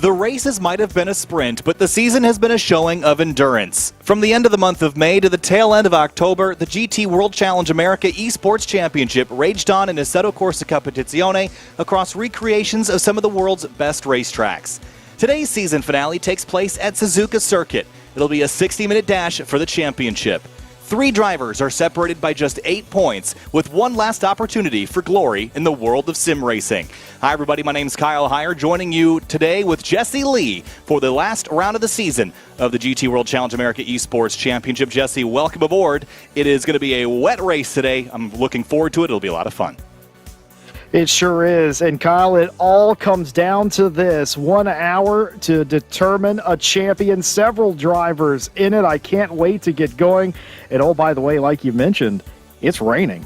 The races might have been a sprint, but the season has been a showing of endurance. From the end of the month of May to the tail end of October, the GT World Challenge America Esports Championship raged on in Assetto Corsa Competizione across recreations of some of the world's best racetracks. Today's season finale takes place at Suzuka Circuit. It'll be a 60-minute dash for the championship. 3 drivers are separated by just 8 points, with one last opportunity for glory in the world of sim racing. Hi everybody, my name's Kyle Heyer, joining you today with Jesse Lee for the last round of the season of the GT World Challenge America Esports Championship. Jesse, welcome aboard. It is going to be a wet race today. I'm looking forward to it. It'll be a lot of fun. It sure is. And Kyle, it all comes down to this. 1 hour to determine a champion. Several drivers in it. I can't wait to get going. And oh, by the way, like you mentioned, it's raining.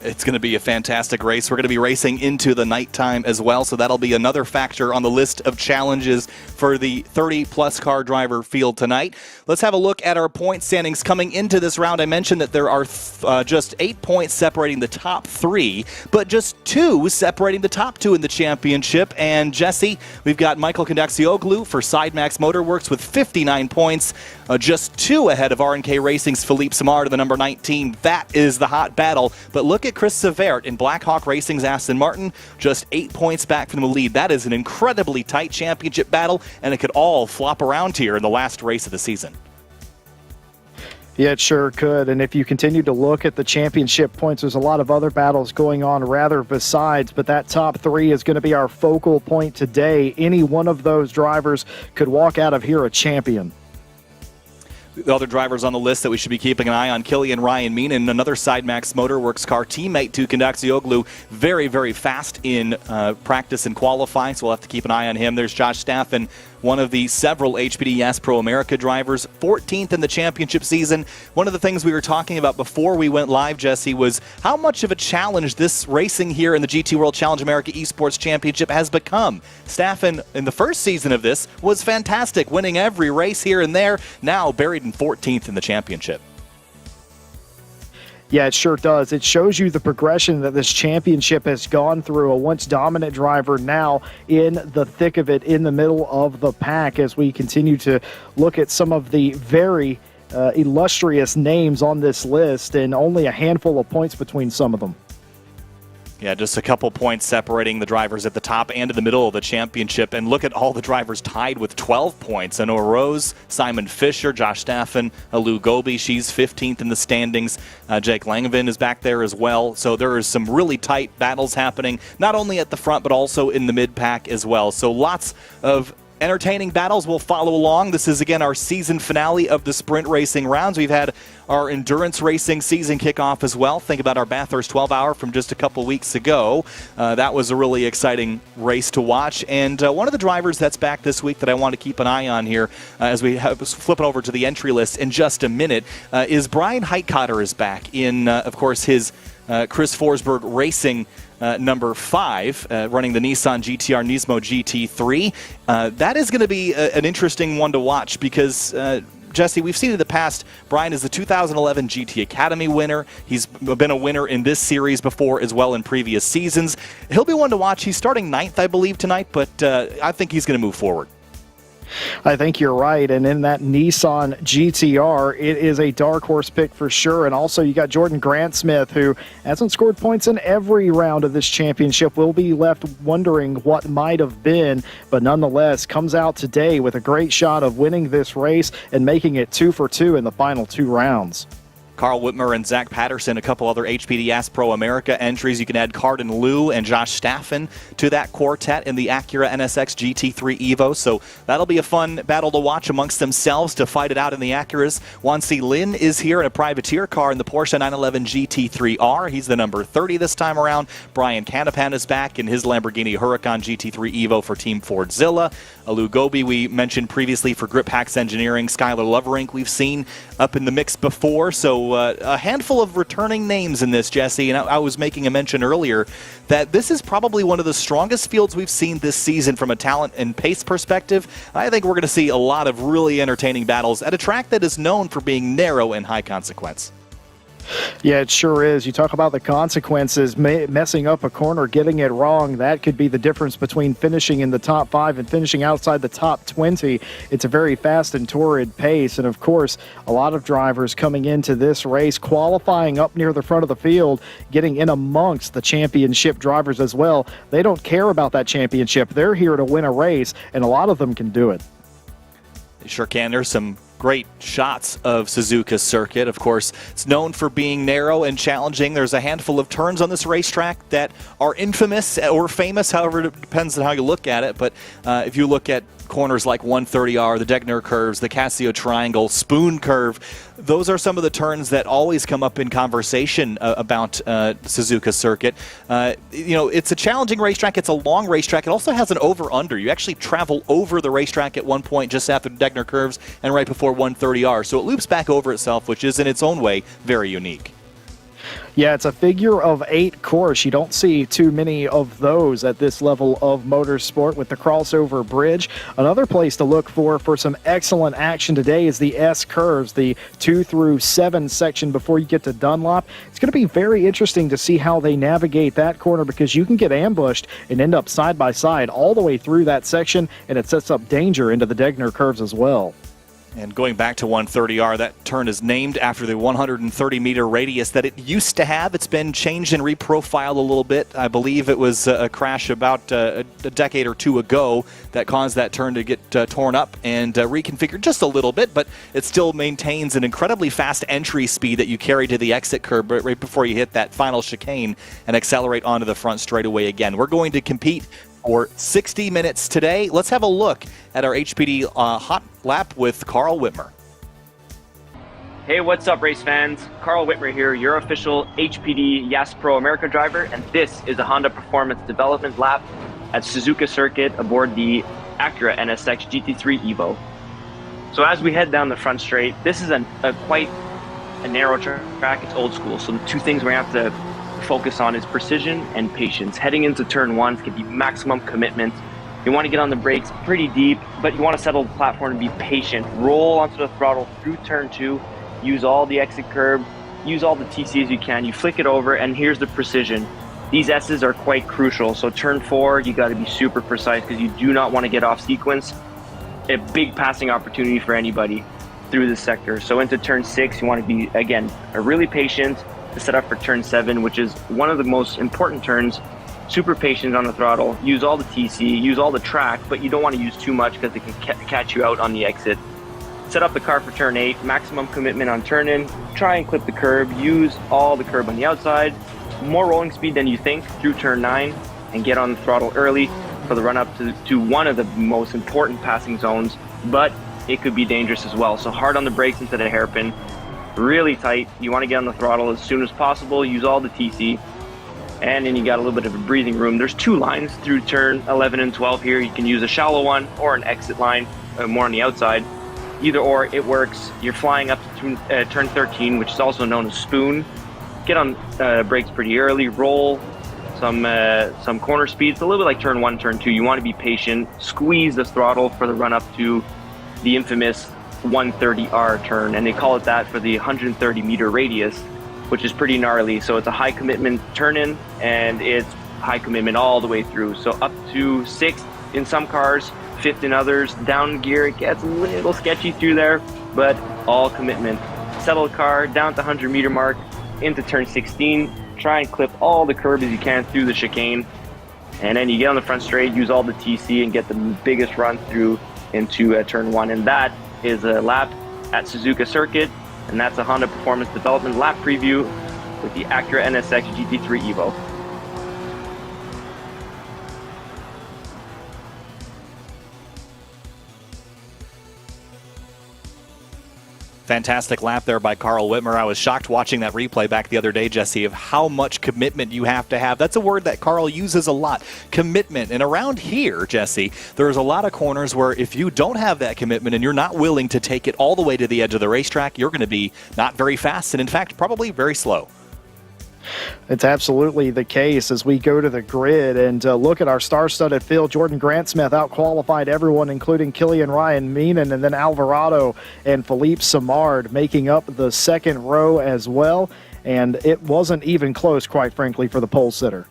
It's going to be a fantastic race. We're going to be racing into the nighttime as well, so that'll be another factor on the list of challenges for the 30-plus car driver field tonight. Let's have a look at our point standings coming into this round. I mentioned that there are just 8 points separating the top 3, but just 2 separating the top 2 in the championship. And Jesse, we've got Michael Kondaxioglu for Sidemax Motorworks with 59 points, just 2 ahead of RNK Racing's Philippe Samar to the number 19. That is the hot battle. But look at Chris Savert in Blackhawk Racing's Aston Martin, just 8 points back from the lead. That is an incredibly tight championship battle, and it could all flop around here in the last race of the season. Yeah, it sure could. And if you continue to look at the championship points, there's a lot of other battles going on rather besides, but that top 3 is going to be our focal point today. Any one of those drivers could walk out of here a champion. The other drivers on the list that we should be keeping an eye on, Killian Ryan Meenan, another Sidemax Motorworks car teammate to Kondaxioglu, very, very fast in practice and qualifying, so we'll have to keep an eye on him. There's Josh Staffen, one of the several HPDS Pro America drivers, 14th in the championship season. One of the things we were talking about before we went live, Jesse, was how much of a challenge this racing here in the GT World Challenge America Esports Championship has become. Staffen, in the first season of this, was fantastic, winning every race here and there, now buried in 14th in the championship. Yeah, it sure does. It shows you the progression that this championship has gone through. A once dominant driver now in the thick of it, in the middle of the pack, as we continue to look at some of the very illustrious names on this list, and only a handful of points between some of them. Yeah, just a couple points separating the drivers at the top and in the middle of the championship. And look at all the drivers tied with 12 points. Anoa Rose, Simon Fisher, Josh Staffen, Lou Gobi, she's 15th in the standings. Jake Langevin is back there as well. So there is some really tight battles happening, not only at the front, but also in the mid-pack as well. So lots of entertaining battles will follow along. This is, again, our season finale of the sprint racing rounds. We've had our endurance racing season kickoff as well. Think about our Bathurst 12-hour from just a couple weeks ago. That was a really exciting race to watch. And one of the drivers that's back this week that I want to keep an eye on here as we have flipping over to the entry list in just a minute is Brian Heitkotter is back in, of course, his Chris Forsberg Racing number 5, running the Nissan GTR Nismo GT3. That is going to be an interesting one to watch because, Jesse, we've seen in the past, Brian is the 2011 GT Academy winner. He's been a winner in this series before as well in previous seasons. He'll be one to watch. He's starting 9th, I believe, tonight, but I think he's going to move forward. I think you're right, and in that Nissan GTR, it is a dark horse pick for sure. And also you got Jordan Grant-Smith, who hasn't scored points in every round of this championship. We'll be left wondering what might have been, but nonetheless comes out today with a great shot of winning this race and making it 2 for 2 in the final 2 rounds. Carl Whitmer and Zach Patterson, a couple other HPDS Pro America entries. You can add Cardin Liu and Josh Staffen to that quartet in the Acura NSX GT3 Evo. So that'll be a fun battle to watch amongst themselves to fight it out in the Acuras. Wansi Lin is here in a privateer car in the Porsche 911 GT3R. He's the number 30 this time around. Brian Canapan is back in his Lamborghini Huracan GT3 Evo for Team Fordzilla. Lou Gobi, we mentioned previously for Grip Hacks Engineering. Skylar Loverink, we've seen up in the mix before. So a handful of returning names in this, Jesse, and I was making a mention earlier that this is probably one of the strongest fields we've seen this season from a talent and pace perspective. I think we're going to see a lot of really entertaining battles at a track that is known for being narrow and high consequence. Yeah, it sure is. You talk about the consequences, messing up a corner, getting it wrong. That could be the difference between finishing in the top 5 and finishing outside the top 20. It's a very fast and torrid pace. And of course, a lot of drivers coming into this race, qualifying up near the front of the field, getting in amongst the championship drivers as well. They don't care about that championship. They're here to win a race, and a lot of them can do it. They sure can. There's some great shots of Suzuka circuit. Of course, it's known for being narrow and challenging. There's a handful of turns on this racetrack that are infamous or famous, however, it depends on how you look at it. But if you look at corners like 130R, the Degner curves, the Casio triangle, spoon curve, those are some of the turns that always come up in conversation about Suzuka circuit. It's a challenging racetrack. It's a long racetrack. It also has an over-under. You actually travel over the racetrack at one point just after the Degner curves and right before 130R. So it loops back over itself, which is in its own way very unique. Yeah, it's a figure of 8 course. You don't see too many of those at this level of motorsport with the crossover bridge. Another place to look for some excellent action today is the S curves, the 2 through 7 section before you get to Dunlop. It's going to be very interesting to see how they navigate that corner because you can get ambushed and end up side by side all the way through that section, and it sets up danger into the Degner curves as well. And going back to 130R, that turn is named after the 130-meter radius that it used to have. It's been changed and reprofiled a little bit. I believe it was a crash about a decade or two ago that caused that turn to get torn up and reconfigured just a little bit, but it still maintains an incredibly fast entry speed that you carry to the exit curb right before you hit that final chicane and accelerate onto the front straightaway again. We're going to compete for 60 minutes today. Let's have a look at our HPD hot lap with Carl Whitmer. Hey, what's up, race fans? Carl Whitmer here, your official HPD Yas Pro America driver, and this is a Honda Performance Development lap at Suzuka Circuit aboard the Acura NSX GT3 Evo. So as we head down the front straight, this is quite a narrow track. It's old school, so the two things we have to focus on is precision and patience. Heading into turn 1 is going to be maximum commitment. You want to get on the brakes pretty deep, but you want to settle the platform and be patient. Roll onto the throttle through turn 2, use all the exit curb, use all the TC as you can. You flick it over, and here's the precision. These S's are quite crucial. So turn 4, you got to be super precise because you do not want to get off sequence. A big passing opportunity for anybody through this sector. So into turn 6, you want to be, again, really patient to set up for turn 7, which is one of the most important turns. Super patient on the throttle, use all the TC, use all the track, but you don't want to use too much because it can catch you out on the exit. Set up the car for turn 8, maximum commitment on turn in, try and clip the curb, use all the curb on the outside, more rolling speed than you think through turn 9, and get on the throttle early for the run up to one of the most important passing zones, but it could be dangerous as well. So hard on the brakes into the hairpin, really tight. You want to get on the throttle as soon as possible, use all the TC, and then you got a little bit of a breathing room. There's 2 lines through turn 11 and 12 here. You can use a shallow one or an exit line, more on the outside. Either or, it works. You're flying up to turn 13, which is also known as spoon. Get on brakes pretty early, roll some corner speeds, a little bit like turn 1, turn 2. You want to be patient, squeeze the throttle for the run up to the infamous 130R turn, and they call it that for the 130 meter radius, which is pretty gnarly. So it's a high commitment turn in, and it's high commitment all the way through. So up to 6th in some cars, 5th in others. Down gear, it gets a little sketchy through there, but all commitment. Settle the car down to the 100 meter mark into turn 16. Try and clip all the curb as you can through the chicane, and then you get on the front straight, use all the TC, and get the biggest run through into turn 1. And that is a lap at Suzuka Circuit, and that's a Honda Performance Development lap preview with the Acura NSX GT3 Evo. Fantastic lap there by Carl Whitmer. I was shocked watching that replay back the other day, Jesse, of how much commitment you have to have. That's a word that Carl uses a lot, commitment. And around here, Jesse, there's a lot of corners where if you don't have that commitment and you're not willing to take it all the way to the edge of the racetrack, you're going to be not very fast and, in fact, probably very slow. It's absolutely the case as we go to the grid and look at our star-studded field. Jordan Grant-Smith out-qualified everyone, including Killian Ryan Meenan, and then Alvarado and Philippe Samard making up the second row as well. and it wasn't even close, quite frankly, for the pole sitter.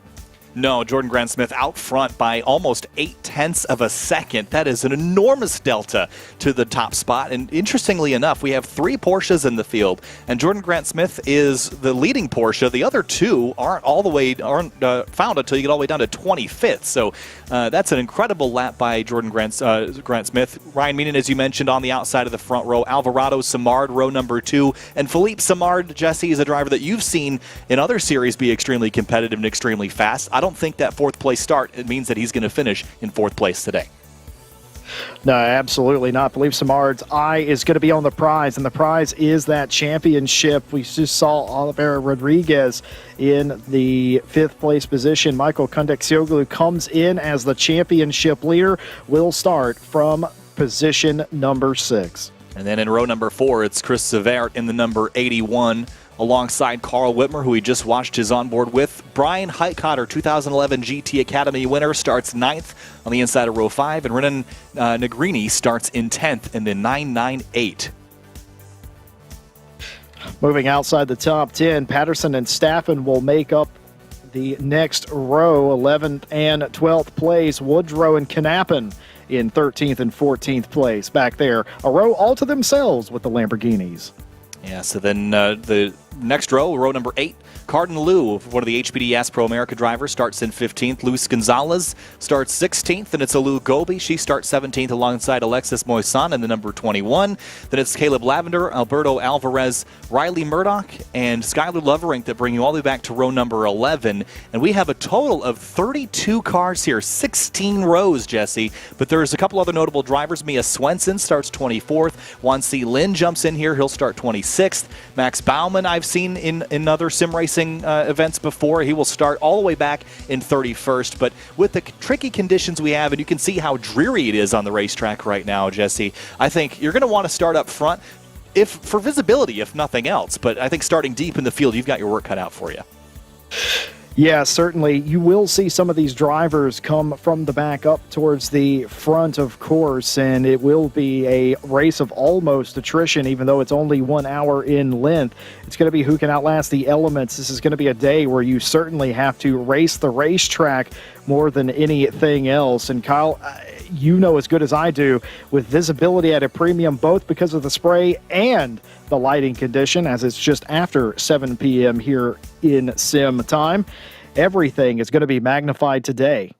No, Jordan Grant Smith out front by almost 0.8 of a second. That is an enormous delta to the top spot. And interestingly enough, we have 3 Porsches in the field, and Jordan Grant Smith is the leading Porsche. The other 2 aren't found until you get all the way down to 25th. So that's an incredible lap by Jordan Grant Smith. Ryan Meenan, as you mentioned, on the outside of the front row. Alvarado Samard, row number 2. And Philippe Samard, Jesse, is a driver that you've seen in other series be extremely competitive and extremely fast. I don't think that 4th place start, it means that he's going to finish in 4th place today. No, absolutely not. Philippe Samard's eye is going to be on the prize, and the prize is that championship. We just saw Oliveira Rodriguez in the 5th place position. Michael Kondekcioglu comes in as the championship leader. Will start from position number 6. And then in row number 4, it's Chris Savert in the number 81. Alongside Carl Whitmer, who we just watched his onboard with. Brian Heitkotter, 2011 GT Academy winner, starts 9th on the inside of row 5, and Renan Negrini starts in 10th in the 998. Moving outside the top 10, Patterson and Staffen will make up the next row, 11th and 12th place. Woodrow and Knappen in 13th and 14th place. Back there, a row all to themselves with the Lamborghinis. Yeah, so then the next row, row number 8, Cardin Liu, one of the HPD Pro America drivers, starts in 15th. Luis Gonzalez starts 16th, and it's Alu Gobi. She starts 17th alongside Alexis Moisan in the number 21. Then it's Caleb Lavender, Alberto Alvarez, Riley Murdoch, and Skylar Loverink that bring you all the way back to row number 11. And we have a total of 32 cars here, 16 rows, Jesse. But there's a couple other notable drivers. Mia Swenson starts 24th. Juan C. Lin jumps in here. He'll start 26th. Max Baumann, I've seen in other sim racing events before. He will start all the way back in 31st. But with the tricky conditions we have, and you can see how dreary it is on the racetrack right now, Jesse, I think you're going to want to start up front for visibility, if nothing else. But I think starting deep in the field, you've got your work cut out for you. Yeah, certainly. You will see some of these drivers come from the back up towards the front, of course, and it will be a race of almost attrition, even though it's only 1 hour in length. It's going to be who can outlast the elements. This is going to be a day where you certainly have to race the racetrack more than anything else. And Kyle, you know as good as I do, with visibility at a premium, both because of the spray and the lighting condition, as it's just after 7 p.m. here in sim time, everything is going to be magnified today.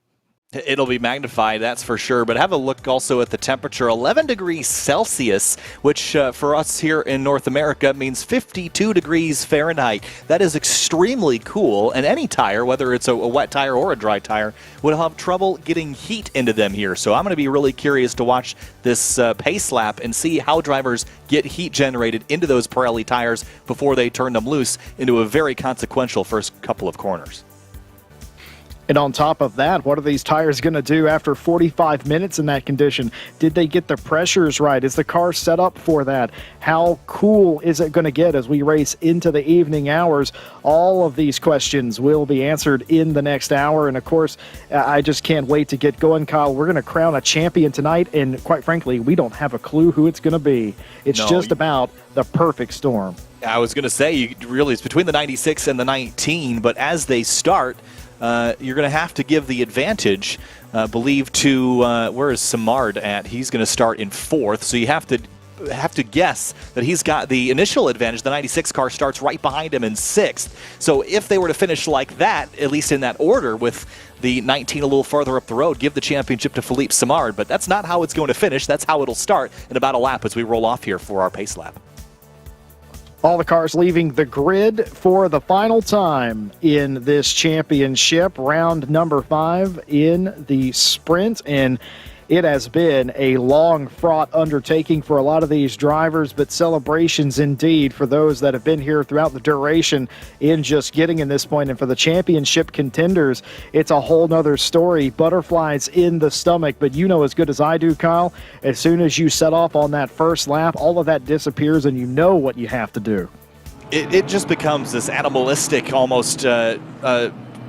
It'll be magnified, that's for sure. But have a look also at the temperature, 11 degrees Celsius, which for us here in North America means 52 degrees Fahrenheit. That is extremely cool, and any tire, whether it's a wet tire or a dry tire, would have trouble getting heat into them here. So I'm going to be really curious to watch this pace lap and see how drivers get heat generated into those Pirelli tires before they turn them loose into a very consequential first couple of corners. And on top of that, what are these tires going to do after 45 minutes in that condition? Did they get the pressures right? Is the car set up for that? How cool is it going to get as we race into the evening hours? All of these questions will be answered in the next hour. And of course, I just can't wait to get going, Kyle. We're going to crown a champion tonight. And quite frankly, we don't have a clue who it's going to be. It's just about the perfect storm. I was going to say, really, it's between the 96 and the 19, but as they start, you're going to have to give the advantage, believe, to where is Samard at? He's going to start in 4th, so you have to guess that he's got the initial advantage. The 96 car starts right behind him in 6th. So if they were to finish like that, at least in that order, with the 19 a little farther up the road, give the championship to Philippe Samard. But that's not how it's going to finish. That's how it'll start in about a lap as we roll off here for our pace lap. All the cars leaving the grid for the final time in this championship, round number 5 in the sprint. And it has been a long, fraught undertaking for a lot of these drivers, but celebrations indeed for those that have been here throughout the duration in just getting in this point. And for the championship contenders, it's a whole nother story. Butterflies in the stomach, but you know as good as I do, Kyle, as soon as you set off on that first lap, all of that disappears and you know what you have to do. It just becomes this animalistic almost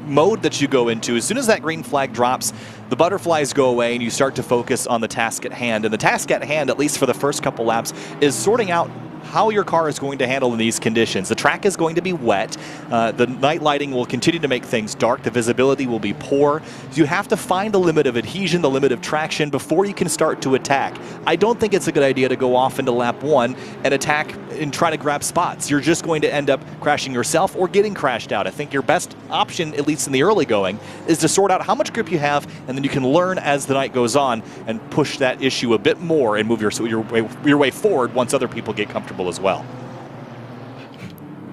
mode that you go into. As soon as that green flag drops, the butterflies go away and you start to focus on the task at hand. And the task at hand, at least for the first couple laps, is sorting out how your car is going to handle in these conditions. The track is going to be wet. The night lighting will continue to make things dark. The visibility will be poor. So you have to find the limit of adhesion, the limit of traction before you can start to attack. I don't think it's a good idea to go off into lap 1 and attack and try to grab spots. You're just going to end up crashing yourself or getting crashed out. I think your best option, at least in the early going, is to sort out how much grip you have, and then you can learn as the night goes on and push that issue a bit more and move your way forward once other people get comfortable as well.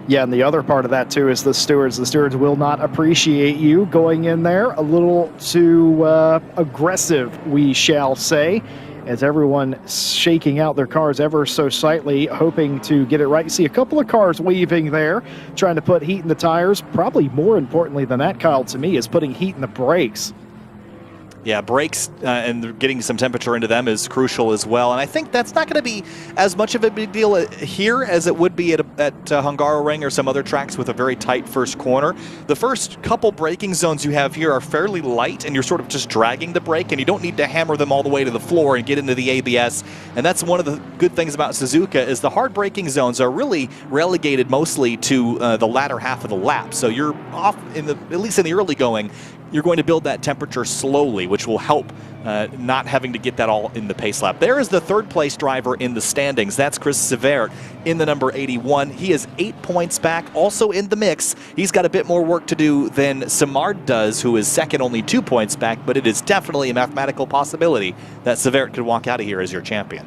Yeah, and the other part of that, too, is the stewards. The stewards will not appreciate you going in there a little too aggressive, we shall say, as everyone shaking out their cars ever so slightly, hoping to get it right. You see a couple of cars weaving there, trying to put heat in the tires. Probably more importantly than that, Kyle, to me, is putting heat in the brakes. Yeah, brakes and getting some temperature into them is crucial as well. And I think that's not going to be as much of a big deal here as it would be at Hungaroring or some other tracks with a very tight first corner. The first couple braking zones you have here are fairly light, and you're sort of just dragging the brake, and you don't need to hammer them all the way to the floor and get into the ABS. And that's one of the good things about Suzuka is the hard braking zones are really relegated mostly to the latter half of the lap. So you're off, at least in the early going, you're going to build that temperature slowly, which will help not having to get that all in the pace lap. There is the third place driver in the standings. That's Chris Severt in the number 81. He is 8 points back, also in the mix. He's got a bit more work to do than Simard does, who is second, only 2 points back, but it is definitely a mathematical possibility that Severt could walk out of here as your champion.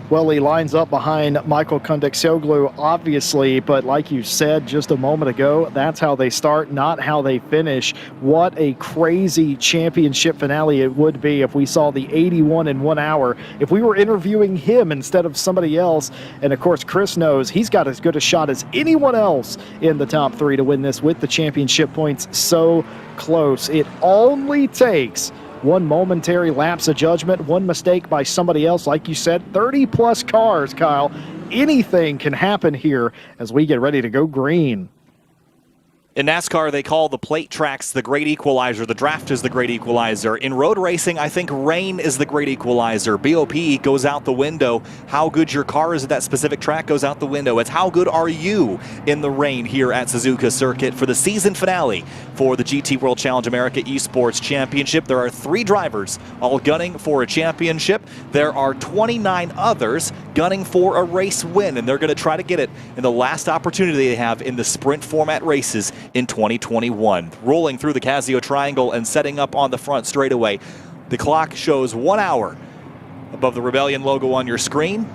Well, he lines up behind Michael Kundeksoğlu, obviously, but like you said just a moment ago, that's how they start, not how they finish. What a crazy championship finale it would be if we saw the 81 in 1 hour, if we were interviewing him instead of somebody else. And of course, Chris knows he's got as good a shot as anyone else in the top 3 to win this with the championship points so close. It only takes one momentary lapse of judgment, one mistake by somebody else. Like you said, 30-plus cars, Kyle. Anything can happen here as we get ready to go green. In NASCAR, they call the plate tracks the great equalizer. The draft is the great equalizer. In road racing, I think rain is the great equalizer. BOP goes out the window. How good your car is at that specific track goes out the window. It's how good are you in the rain here at Suzuka Circuit for the season finale for the GT World Challenge America Esports Championship. There are 3 drivers all gunning for a championship. There are 29 others gunning for a race win, and they're going to try to get it in the last opportunity they have in the sprint format races in 2021. Rolling through the Casio Triangle and setting up on the front straightaway. The clock shows 1 hour above the Rebellion logo on your screen,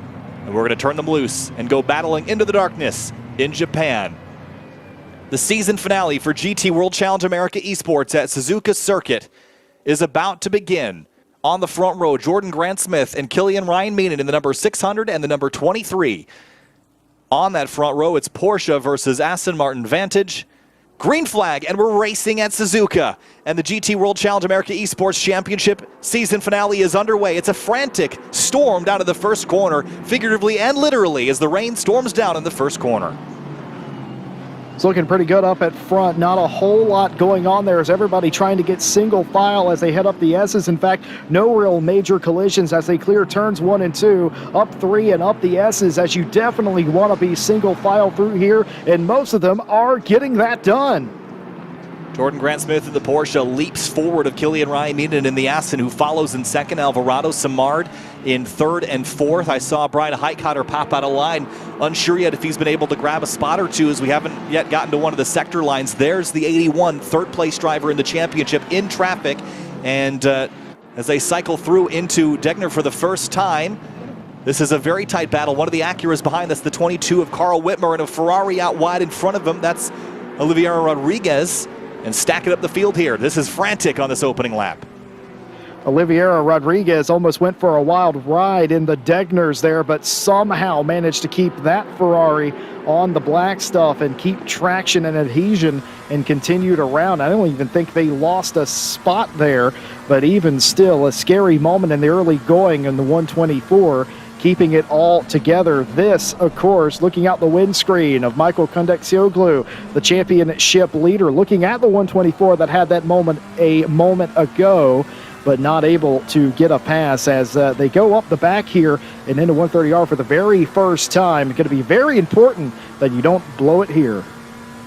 and we're going to turn them loose and go battling into the darkness in Japan. The season finale for GT World Challenge America Esports at Suzuka Circuit is about to begin. On the front row, Jordan Grant-Smith and Killian Ryan-Meenan in the number 600 and the number 23. On that front row, it's Porsche versus Aston Martin Vantage. Green flag, and we're racing at Suzuka. And the GT World Challenge America Esports Championship season finale is underway. It's a frantic storm down to the first corner, figuratively and literally, as the rain storms down in the first corner. It's looking pretty good up at front. Not a whole lot going on there as everybody trying to get single file as they head up the S's. In fact, no real major collisions as they clear turns 1 and 2, up 3 and up the S's, as you definitely want to be single file through here, and most of them are getting that done. Jordan Grant-Smith in the Porsche leaps forward of Killian Ryan-Meenan in the Aston, who follows in second. Alvarado Simard in third and fourth. I saw Brian Heitkotter pop out of line. Unsure yet if he's been able to grab a spot or two, as we haven't yet gotten to one of the sector lines. There's the 81, third place driver in the championship in traffic. And as they cycle through into Degner for the first time, this is a very tight battle. One of the Acuras behind us, the 22 of Carl Whitmer, and a Ferrari out wide in front of him. That's Oliveira Rodriguez. And stacking up the field here. This is frantic on this opening lap. Oliveira Rodriguez almost went for a wild ride in the Degners there, but somehow managed to keep that Ferrari on the black stuff and keep traction and adhesion and continued around. I don't even think they lost a spot there, but even still, a scary moment in the early going in the 124. Keeping it all together. This, of course, looking out the windscreen of Michael Kundeksoğlu, the championship leader, looking at the 124 that had that moment a moment ago. but not able to get a pass as they go up the back here and into 130R for the very first time. It's going to be very important that you don't blow it here.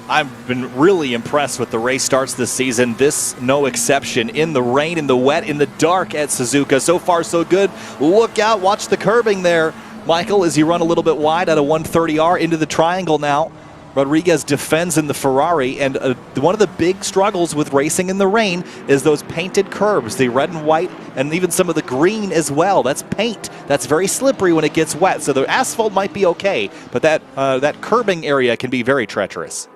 I've been really impressed with the race starts this season. This, no exception. In the rain, in the wet, in the dark at Suzuka. So far, so good. Look out. Watch the curbing there, Michael, as you run a little bit wide out of 130R into the triangle now. Rodriguez defends in the Ferrari, and one of the big struggles with racing in the rain is those painted curbs, the red and white, and even some of the green as well. That's paint. That's very slippery when it gets wet. So the asphalt might be okay, but that curbing area can be very treacherous.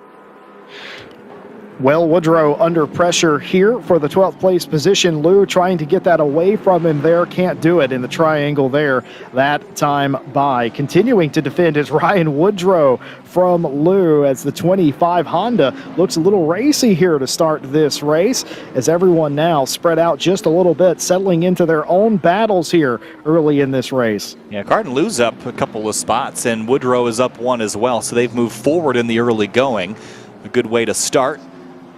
Well, Woodrow under pressure here for the 12th place position. Lou trying to get that away from him there. Can't do it in the triangle there that time by. Continuing to defend is Ryan Woodrow from Lou as the 25 Honda looks a little racy here to start this race as everyone now spread out just a little bit, settling into their own battles here early in this race. Yeah, Cardin Lou's up a couple of spots and Woodrow is up one as well, so they've moved forward in the early going. A good way to start.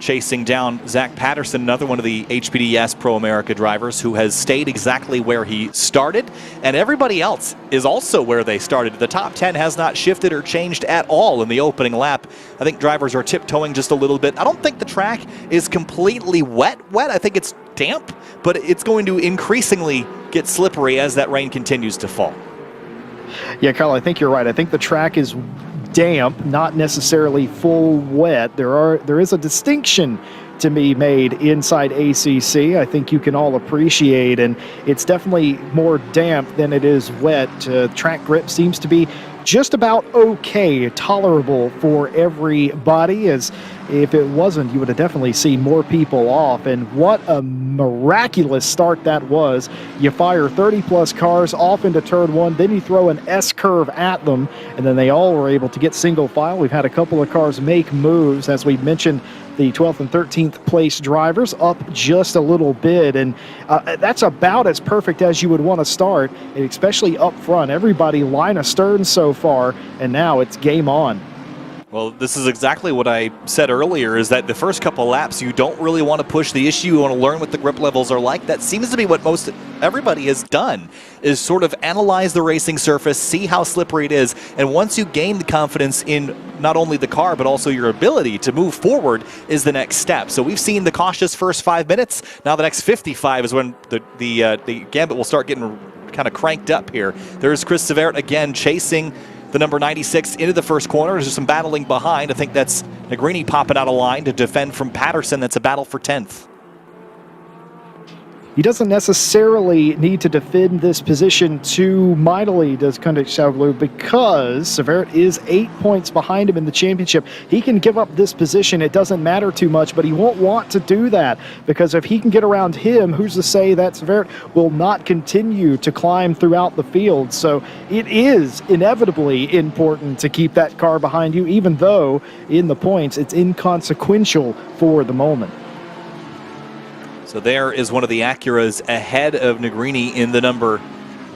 Chasing down Zach Patterson, another one of the HPD Pro America drivers who has stayed exactly where he started, and everybody else is also where they started. The top 10 has not shifted or changed at all in the opening lap. I think drivers are tiptoeing just a little bit. I don't think the track is completely wet. I think it's damp, but it's going to increasingly get slippery as that rain continues to fall. Yeah, Kyle, I think you're right. I think the track is damp, not necessarily full wet. There is a distinction to be made inside ACC. I think you can all appreciate, and it's definitely more damp than it is wet. Track grip seems to be just about okay, tolerable for everybody, as if it wasn't, you would have definitely seen more people off. And what a miraculous start that was. You fire 30-plus cars off into turn one, then you throw an S-curve at them, and then they all were able to get single file. We've had a couple of cars make moves, as we mentioned, the 12th and 13th place drivers up just a little bit, and that's about as perfect as you would want to start, and especially up front. Everybody line astern so far, and now it's game on. Well, this is exactly what I said earlier, is that the first couple laps, you don't really want to push the issue. You want to learn what the grip levels are like. That seems to be what most everybody has done, is sort of analyze the racing surface, see how slippery it is, and once you gain the confidence in not only the car, but also your ability to move forward is the next step. So we've seen the cautious first 5 minutes. Now the next 55 is when the gambit will start getting kind of cranked up here. There's Chris Severt again chasing the number 96 into the first corner. There's some battling behind. I think that's Negrini popping out of line to defend from Patterson. That's a battle for 10th. He doesn't necessarily need to defend this position too mightily, does Kundik Shavlu, because Severt is 8 points behind him in the championship. He can give up this position. It doesn't matter too much, but he won't want to do that, because if he can get around him, who's to say that Severt will not continue to climb throughout the field? So it is inevitably important to keep that car behind you, even though in the points it's inconsequential for the moment. So there is one of the Acuras ahead of Negrini in the number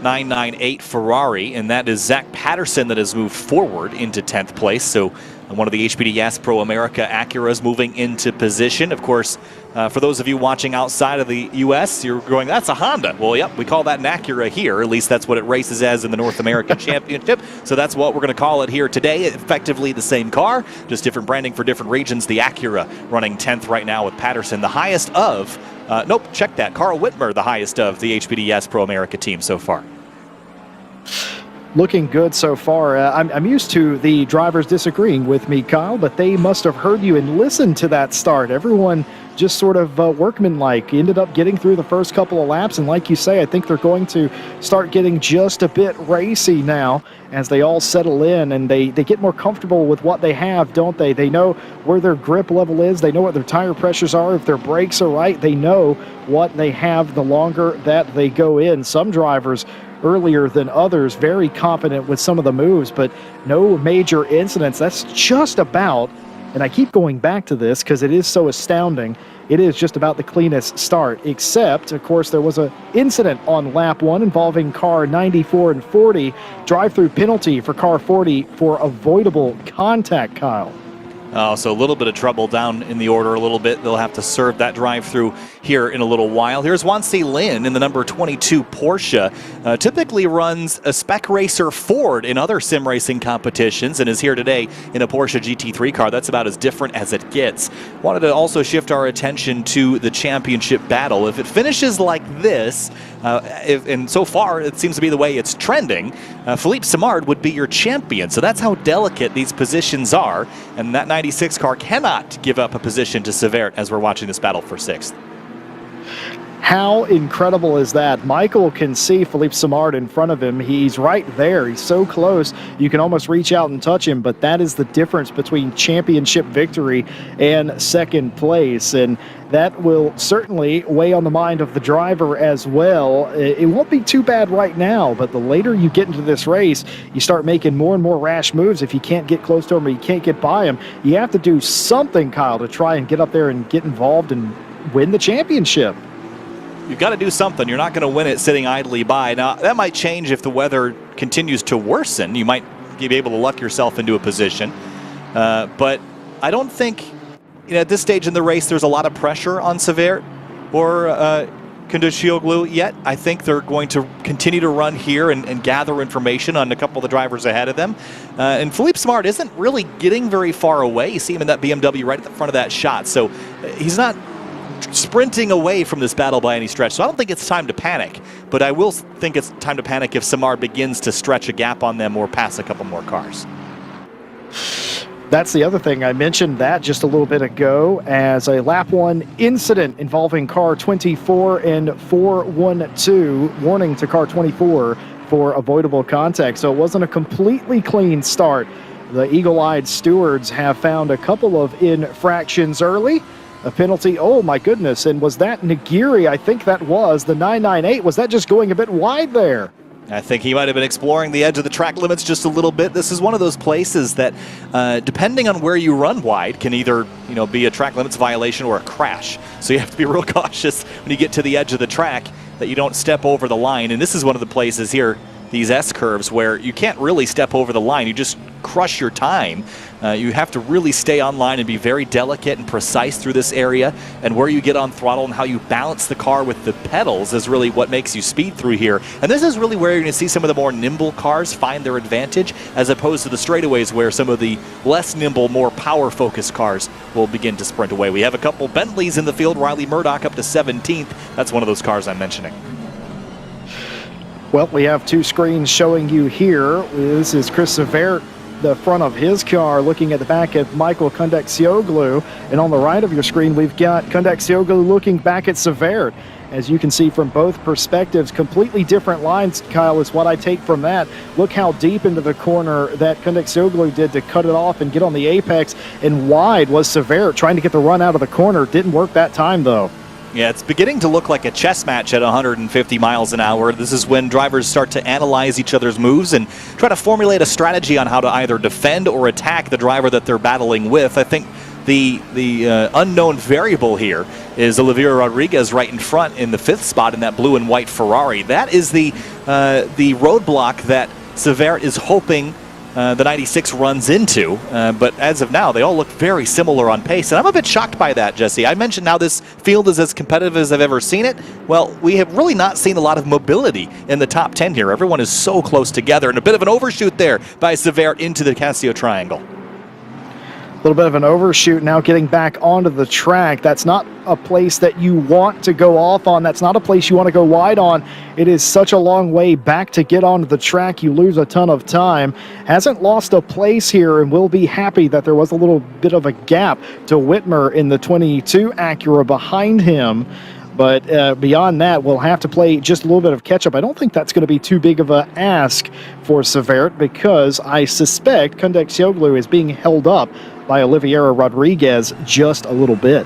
998 Ferrari, and that is Zach Patterson that has moved forward into 10th place. So one of the HPD Pro America Acuras moving into position. Of course, for those of you watching outside of the U.S., you're going, that's a Honda. Well, yep, we call that an Acura here. At least that's what it races as in the North American Championship. So that's what we're going to call it here today. Effectively the same car, just different branding for different regions. The Acura running 10th right now with Patterson, the highest of nope, check that. Carl Whitmer, the highest of the HPD Pro America team so far. Looking good so far. I'm used to the drivers disagreeing with me, Kyle, but they must have heard you and listened to that start. Everyone just sort of workmanlike, ended up getting through the first couple of laps, and like you say, I think they're going to start getting just a bit racy now as they all settle in and they get more comfortable with what they have, don't they? They know where their grip level is, they know what their tire pressures are, if their brakes are right, they know what they have the longer that they go in. Some drivers earlier than others, very confident with some of the moves, but no major incidents. That's just about, and I keep going back to this because it is so astounding, it is just about the cleanest start, except, of course, there was an incident on lap 1 involving car 94 and 40, drive-through penalty for car 40 for avoidable contact, Kyle. So a little bit of trouble down in the order a little bit. They'll have to serve that drive through here in a little while. Here's Wansi Lin in the number 22 Porsche. Typically runs a spec racer Ford in other sim racing competitions and is here today in a Porsche GT3 car. That's about as different as it gets. Wanted to also shift our attention to the championship battle. If it finishes like this, and so far it seems to be the way it's trending, Philippe Simard would be your champion. So that's how delicate these positions are, and that 96 car cannot give up a position to Severt as we're watching this battle for 6th. How incredible is that? Michael can see Philippe Simard in front of him. He's right there. He's so close. You can almost reach out and touch him, but that is the difference between championship victory and second place. And that will certainly weigh on the mind of the driver as well. It won't be too bad right now, but the later you get into this race, you start making more and more rash moves. If you can't get close to him or you can't get by him, you have to do something, Kyle, to try and get up there and get involved and win the championship. You've got to do something. You're not going to win it sitting idly by. Now, that might change if the weather continues to worsen. You might be able to luck yourself into a position. But I don't think, at this stage in the race, there's a lot of pressure on Severt or Kunduzcioglu yet. I think they're going to continue to run here and gather information on a couple of the drivers ahead of them. And Philippe Simard isn't really getting very far away. You see him in that BMW right at the front of that shot. So he's not sprinting away from this battle by any stretch. So I don't think it's time to panic, but I will think it's time to panic if Simard begins to stretch a gap on them or pass a couple more cars. That's the other thing. I mentioned that just a little bit ago as a lap 1 incident involving car 24 and 412, warning to car 24 for avoidable contact. So it wasn't a completely clean start. The eagle-eyed stewards have found a couple of infractions early. A penalty, oh my goodness, and was that Nagiri? I think that was the 998. Was that just going a bit wide there? I think he might have been exploring the edge of the track limits just a little bit. This is one of those places that, depending on where you run wide, can either be a track limits violation or a crash. So you have to be real cautious when you get to the edge of the track that you don't step over the line. And this is one of the places here, these S-curves, where you can't really step over the line. You just crush your time. You have to really stay on line and be very delicate and precise through this area. And where you get on throttle and how you balance the car with the pedals is really what makes you speed through here. And this is really where you're going to see some of the more nimble cars find their advantage, as opposed to the straightaways where some of the less nimble, more power-focused cars will begin to sprint away. We have a couple Bentleys in the field. Riley Murdoch up to 17th. That's one of those cars I'm mentioning. Well, we have two screens showing you here. This is Chris Severt, the front of his car, looking at the back at Michael Kunduzcioglu. And on the right of your screen, we've got Kunduzcioglu looking back at Severt. As you can see from both perspectives, completely different lines, Kyle, is what I take from that. Look how deep into the corner that Kunduzcioglu did to cut it off and get on the apex. And wide was Severt trying to get the run out of the corner. Didn't work that time, though. Yeah, it's beginning to look like a chess match at 150 miles an hour. This is when drivers start to analyze each other's moves and try to formulate a strategy on how to either defend or attack the driver that they're battling with. I think the unknown variable here is Oliveira Rodriguez right in front in the 5th spot in that blue and white Ferrari. That is the roadblock that Severt is hoping the 96 runs into, but as of now, they all look very similar on pace, and I'm a bit shocked by that, Jesse. I mentioned how this field is as competitive as I've ever seen it. Well, we have really not seen a lot of mobility in the top 10 here. Everyone is so close together, and a bit of an overshoot there by Severt into the Casio Triangle. A little bit of an overshoot now, getting back onto the track. That's not a place that you want to go off on. That's not a place you want to go wide on. It is such a long way back to get onto the track. You lose a ton of time. Hasn't lost a place here, and will be happy that there was a little bit of a gap to Whitmer in the 22 Acura behind him. But beyond that, we'll have to play just a little bit of catch-up. I don't think that's going to be too big of an ask for Severt, because I suspect Kunduzcioglu is being held up by Oliveira Rodriguez just a little bit.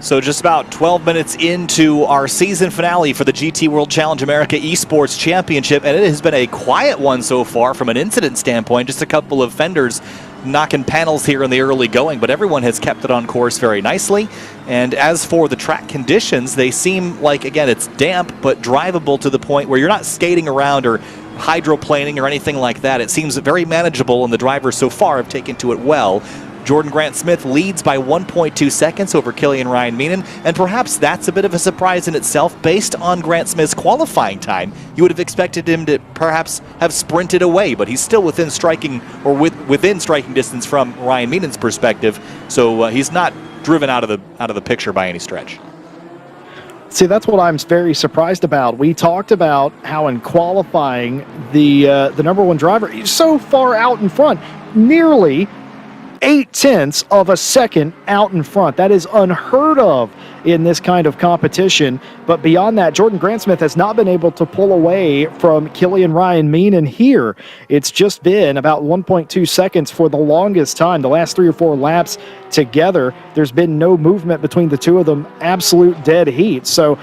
So just about 12 minutes into our season finale for the GT World Challenge America Esports Championship, and it has been a quiet one so far from an incident standpoint. Just a couple of fenders knocking panels here in the early going, but everyone has kept it on course very nicely. And as for the track conditions, they seem like, again, it's damp but drivable to the point where you're not skating around or hydroplaning or anything like that. It seems very manageable, and the drivers so far have taken to it well. Jordan Grant-Smith leads by 1.2 seconds over Killian Ryan Meenan, and perhaps that's a bit of a surprise in itself. Based on Grant-Smith's qualifying time, you would have expected him to perhaps have sprinted away, but he's still within striking distance from Ryan Meenan's perspective, so he's not driven out of the picture by any stretch. See, that's what I'm very surprised about. We talked about how in qualifying the number one driver is so far out in front, nearly 0.8 of a second out in front. That is unheard of in this kind of competition. But beyond that, Jordan Grant-Smith has not been able to pull away from Killian Ryan Meenan here. It's just been about 1.2 seconds for the longest time. The last 3 or 4 laps together, there's been no movement between the two of them. Absolute dead heat. So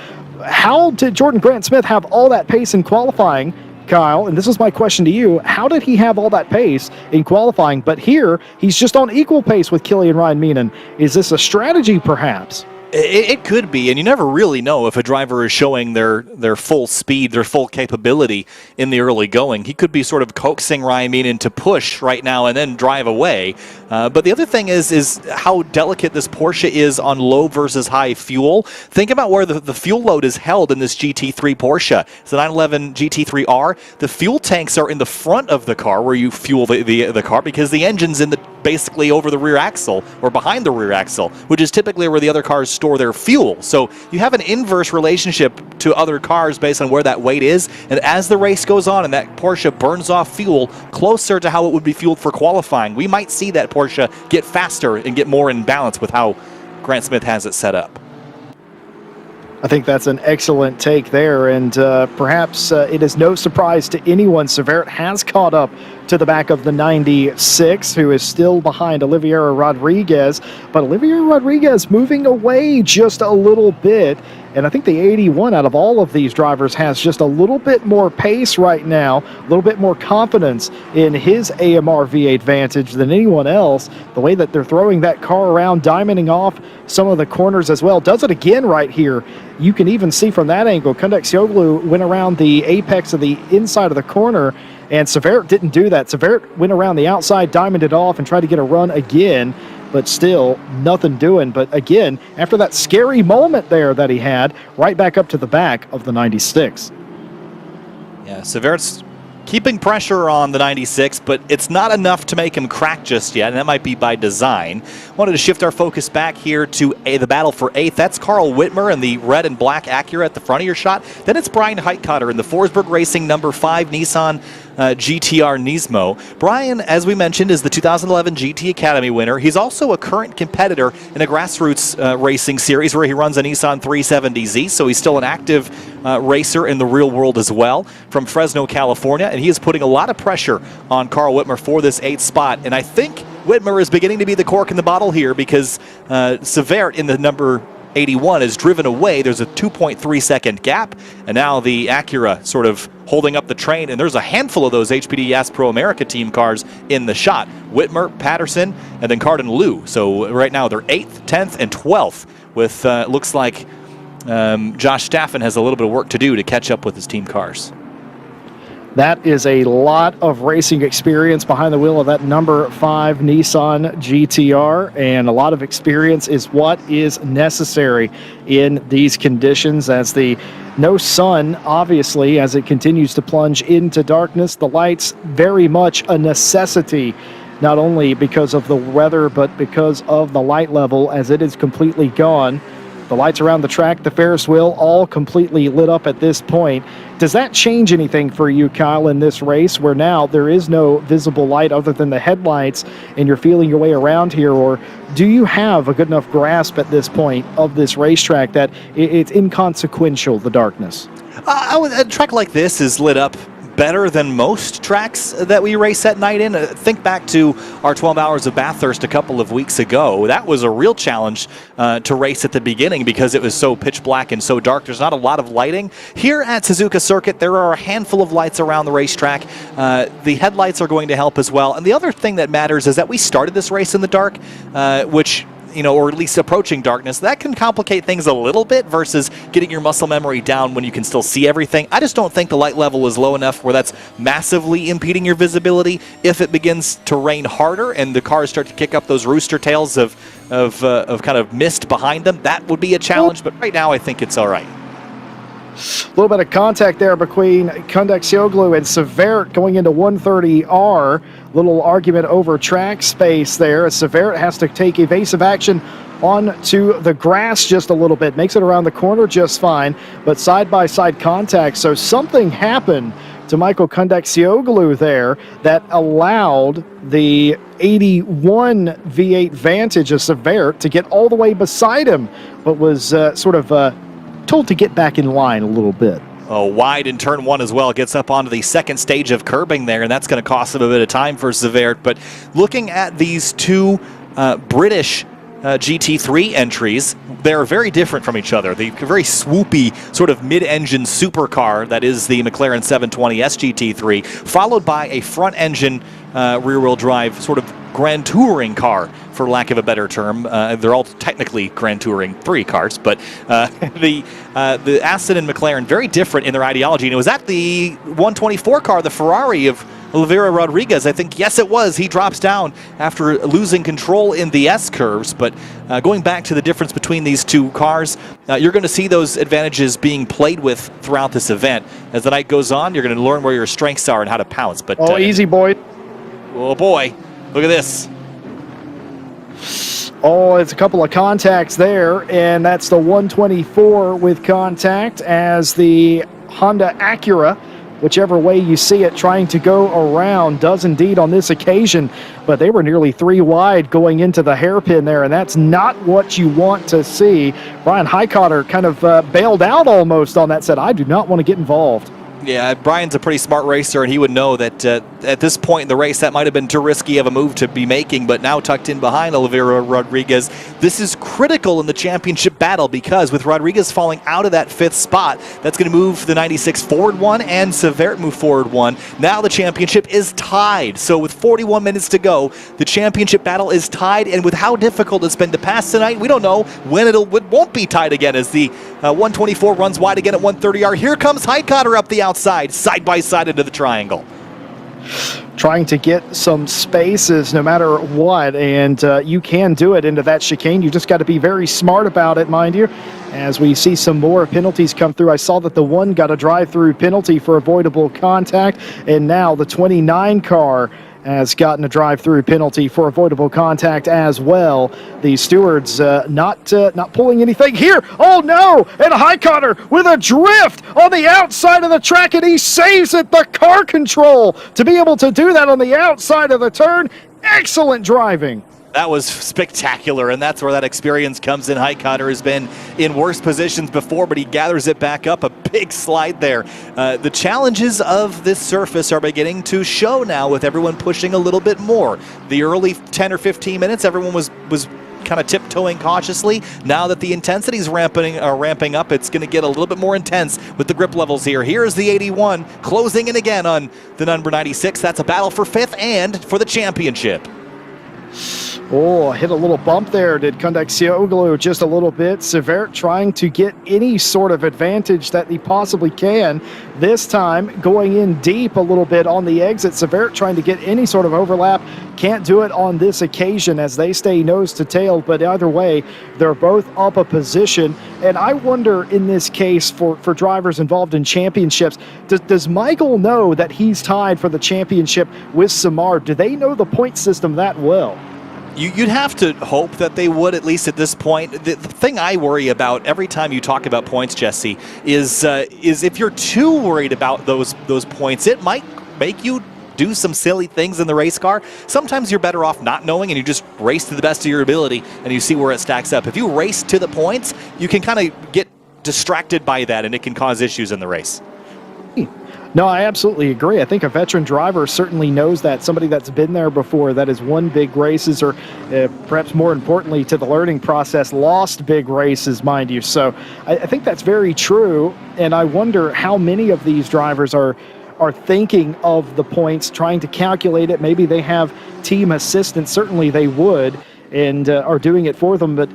how did Jordan Grant-Smith have all that pace in qualifying, Kyle? And this is my question to you. How did he have all that pace in qualifying, but here he's just on equal pace with Killian Ryan Meenan? Is this a strategy, perhaps? It could be, and you never really know if a driver is showing their full speed, their full capability in the early going. He could be sort of coaxing Ryan Meenan to push right now and then drive away. But the other thing is how delicate this Porsche is on low versus high fuel. Think about where the fuel load is held in this GT3 Porsche. It's the 911 GT3R. The fuel tanks are in the front of the car where you fuel the car, because the engine's basically over the rear axle or behind the rear axle, which is typically where the other cars store their fuel. So you have an inverse relationship to other cars based on where that weight is. And as the race goes on and that Porsche burns off fuel closer to how it would be fueled for qualifying, we might see that Porsche get faster and get more in balance with how Grant-Smith has it set up. I think that's an excellent take there, and perhaps it is no surprise to anyone. Severt has caught up to the back of the 96, who is still behind Oliveira Rodriguez, but Oliveira Rodriguez moving away just a little bit, and I think the 81 out of all of these drivers has just a little bit more pace right now, a little bit more confidence in his AMR V8 Vantage than anyone else. The way that they're throwing that car around, diamonding off some of the corners as well. Does it again right here. You can even see from that angle, Kundexioglu went around the apex of the inside of the corner, and Severt didn't do that. Severt went around the outside, diamonded off, and tried to get a run again, but still nothing doing. But again, after that scary moment there that he had, right back up to the back of the 96. Yeah, Severt's keeping pressure on the 96, but it's not enough to make him crack just yet, and that might be by design. Wanted to shift our focus back here to the battle for 8th. That's Carl Whitmer in the red and black Acura at the front of your shot. Then it's Brian Heitkotter in the Forsberg Racing number 5 Nissan GTR Nismo. Brian, as we mentioned, is the 2011 GT Academy winner. He's also a current competitor in a grassroots racing series where he runs a Nissan 370Z, so he's still an active racer in the real world as well, from Fresno, California, and he is putting a lot of pressure on Carl Whitmer for this 8th spot. And I think Whitmer is beginning to be the cork in the bottle here, because Severt in the number 81 is driven away. There's a 2.3 second gap, and now the Acura sort of holding up the train, and there's a handful of those HPD Yas Pro America team cars in the shot. Whitmer, Patterson, and then Cardin Liu. So right now they're 8th, 10th, and 12th, with looks like Josh Staffen has a little bit of work to do to catch up with his team cars. That is a lot of racing experience behind the wheel of that number 5 Nissan GTR, and a lot of experience is what is necessary in these conditions, as the no sun, obviously, as it continues to plunge into darkness. The lights very much a necessity, not only because of the weather, but because of the light level, as it is completely gone. The lights around the track, the Ferris wheel, all completely lit up at this point. Does that change anything for you, Kyle, in this race, where now there is no visible light other than the headlights, and you're feeling your way around here? Or do you have a good enough grasp at this point of this racetrack that it's inconsequential, the darkness? A track like this is lit up better than most tracks that we race at night in. Think back to our 12 Hours of Bathurst a couple of weeks ago. That was a real challenge to race at the beginning because it was so pitch black and so dark. There's not a lot of lighting. Here at Suzuka Circuit, there are a handful of lights around the racetrack. The headlights are going to help as well. And the other thing that matters is that we started this race in the dark, which, or at least approaching darkness. That can complicate things a little bit versus getting your muscle memory down when you can still see everything. I just don't think the light level is low enough where that's massively impeding your visibility. If it begins to rain harder and the cars start to kick up those rooster tails of kind of mist behind them, that would be a challenge. But right now, I think it's all right. A little bit of contact there between Kundaksioglu and Severt going into 130R. Little argument over track space there. Severt has to take evasive action onto the grass just a little bit. Makes it around the corner just fine, but side-by-side contact. So something happened to Michael Kundaksioglu there that allowed the 81 V8 Vantage of Severt to get all the way beside him, but was told to get back in line a little bit. Wide in turn one as well. Gets up onto the second stage of curbing there, and that's going to cost him a bit of time for Severt. But looking at these two British GT3 entries, they're very different from each other. The very swoopy sort of mid-engine supercar that is the McLaren 720 SGT3, followed by a front-engine rear-wheel drive sort of Grand Touring car, for lack of a better term. They're all technically Grand Touring 3 cars, but the Aston and McLaren, very different in their ideology. And it was at the 124 car, the Ferrari of Oliveira Rodriguez, I think, yes it was. He drops down after losing control in the S-curves, but going back to the difference between these two cars, you're going to see those advantages being played with throughout this event. As the night goes on, you're going to learn where your strengths are and how to pounce. But easy, boy. Oh, boy. Look at this. Oh, it's a couple of contacts there, and that's the 124 with contact as the Honda Acura, whichever way you see it, trying to go around, does indeed on this occasion, but they were nearly 3 wide going into the hairpin there, and that's not what you want to see. Brian Highcotter kind of bailed out almost on that, said, I do not want to get involved. Yeah, Brian's a pretty smart racer, and he would know that at this point in the race, that might have been too risky of a move to be making, but now tucked in behind Oliveira Rodriguez, this is critical in the championship battle because with Rodriguez falling out of that 5th spot, that's going to move the 96 forward 1 and Severt move forward 1. Now the championship is tied. So with 41 minutes to go, the championship battle is tied, and with how difficult it's been to pass tonight, we don't know when it won't be tied again as the 124 runs wide again at 130R. Here comes Highcotter up the outside, side by side into the triangle. Trying to get some spaces no matter what, and you can do it into that chicane. You just got to be very smart about it, mind you. As we see some more penalties come through, I saw that the 1 got a drive-through penalty for avoidable contact, and now the 29 car has gotten a drive-through penalty for avoidable contact as well. The stewards not pulling anything here. Oh no! And Highcotter with a drift on the outside of the track, and he saves it. The car control to be able to do that on the outside of the turn. Excellent driving. That was spectacular, and that's where that experience comes in. Highcotter has been in worse positions before, but he gathers it back up. A big slide there. The challenges of this surface are beginning to show now with everyone pushing a little bit more. The early 10 or 15 minutes, everyone was kind of tiptoeing cautiously. Now that the intensity is ramping up, it's going to get a little bit more intense with the grip levels here. Here's the 81 closing in again on the number 96. That's a battle for 5th and for the championship. Oh, hit a little bump there, did Kundaksioglu, just a little bit. Severt trying to get any sort of advantage that he possibly can. This time going in deep a little bit on the exit. Severt trying to get any sort of overlap. Can't do it on this occasion as they stay nose to tail, but either way, they're both up a position. And I wonder in this case for drivers involved in championships, does Michael know that he's tied for the championship with Samar? Do they know the point system that well? You'd have to hope that they would, at least at this point. The thing I worry about every time you talk about points, Jesse, is if you're too worried about those points, it might make you do some silly things in the race car. Sometimes you're better off not knowing and you just race to the best of your ability and you see where it stacks up. If you race to the points, you can kind of get distracted by that and it can cause issues in the race. No, I absolutely agree. I think a veteran driver certainly knows that. Somebody that's been there before, that has won big races, or perhaps more importantly to the learning process, lost big races, mind you. So I think that's very true. And I wonder how many of these drivers are thinking of the points, trying to calculate it. Maybe they have team assistants. Certainly they would, and are doing it for them. But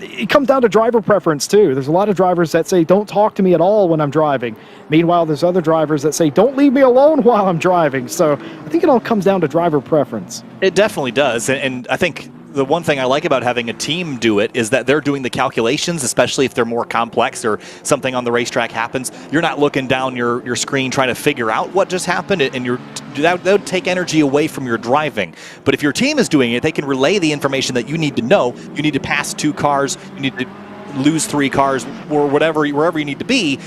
it comes down to driver preference too. There's a lot of drivers that say, don't talk to me at all when I'm driving. Meanwhile, there's other drivers that say, don't leave me alone while I'm driving. So I think it all comes down to driver preference. It definitely does. And I think the one thing I like about having a team do it is that they're doing the calculations, especially if they're more complex or something on the racetrack happens. You're not looking down your screen trying to figure out what just happened, and that would take energy away from your driving. But if your team is doing it, they can relay the information that you need to know. You need to pass 2 cars, you need to lose 3 cars, or wherever you need to be.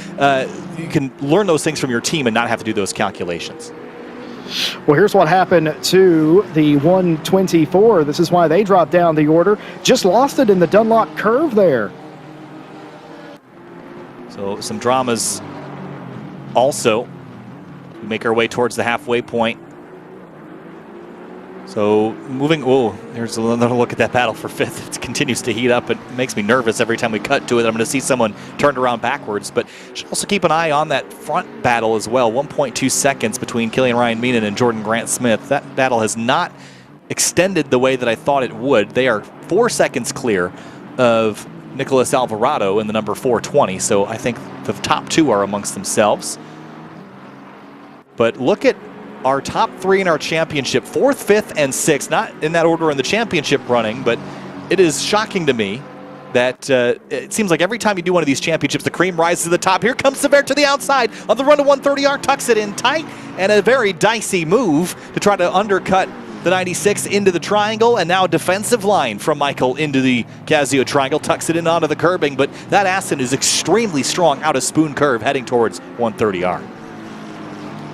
You can learn those things from your team and not have to do those calculations. Well, here's what happened to the 124. This is why they dropped down the order. Just lost it in the Dunlop curve there. So some dramas also. We make our way towards the halfway point. So moving, there's another look at that battle for 5th. It continues to heat up. It makes me nervous every time we cut to it. I'm going to see someone turned around backwards, but should also keep an eye on that front battle as well. 1.2 seconds between Killian Ryan Meenan and Jordan Grant Smith. That battle has not extended the way that I thought it would. They are 4 seconds clear of Nicholas Alvarado in the number 420. So I think the top 2 are amongst themselves. But look at our top 3 in our championship, 4th, 5th, and 6th. Not in that order in the championship running, but it is shocking to me that it seems like every time you do one of these championships, the cream rises to the top. Here comes Sever to the outside on the run to 130R, tucks it in tight, and a very dicey move to try to undercut the 96 into the triangle, and now defensive line from Michael into the Casio triangle, tucks it in onto the curbing, but that Aston is extremely strong out of Spoon Curve heading towards 130R.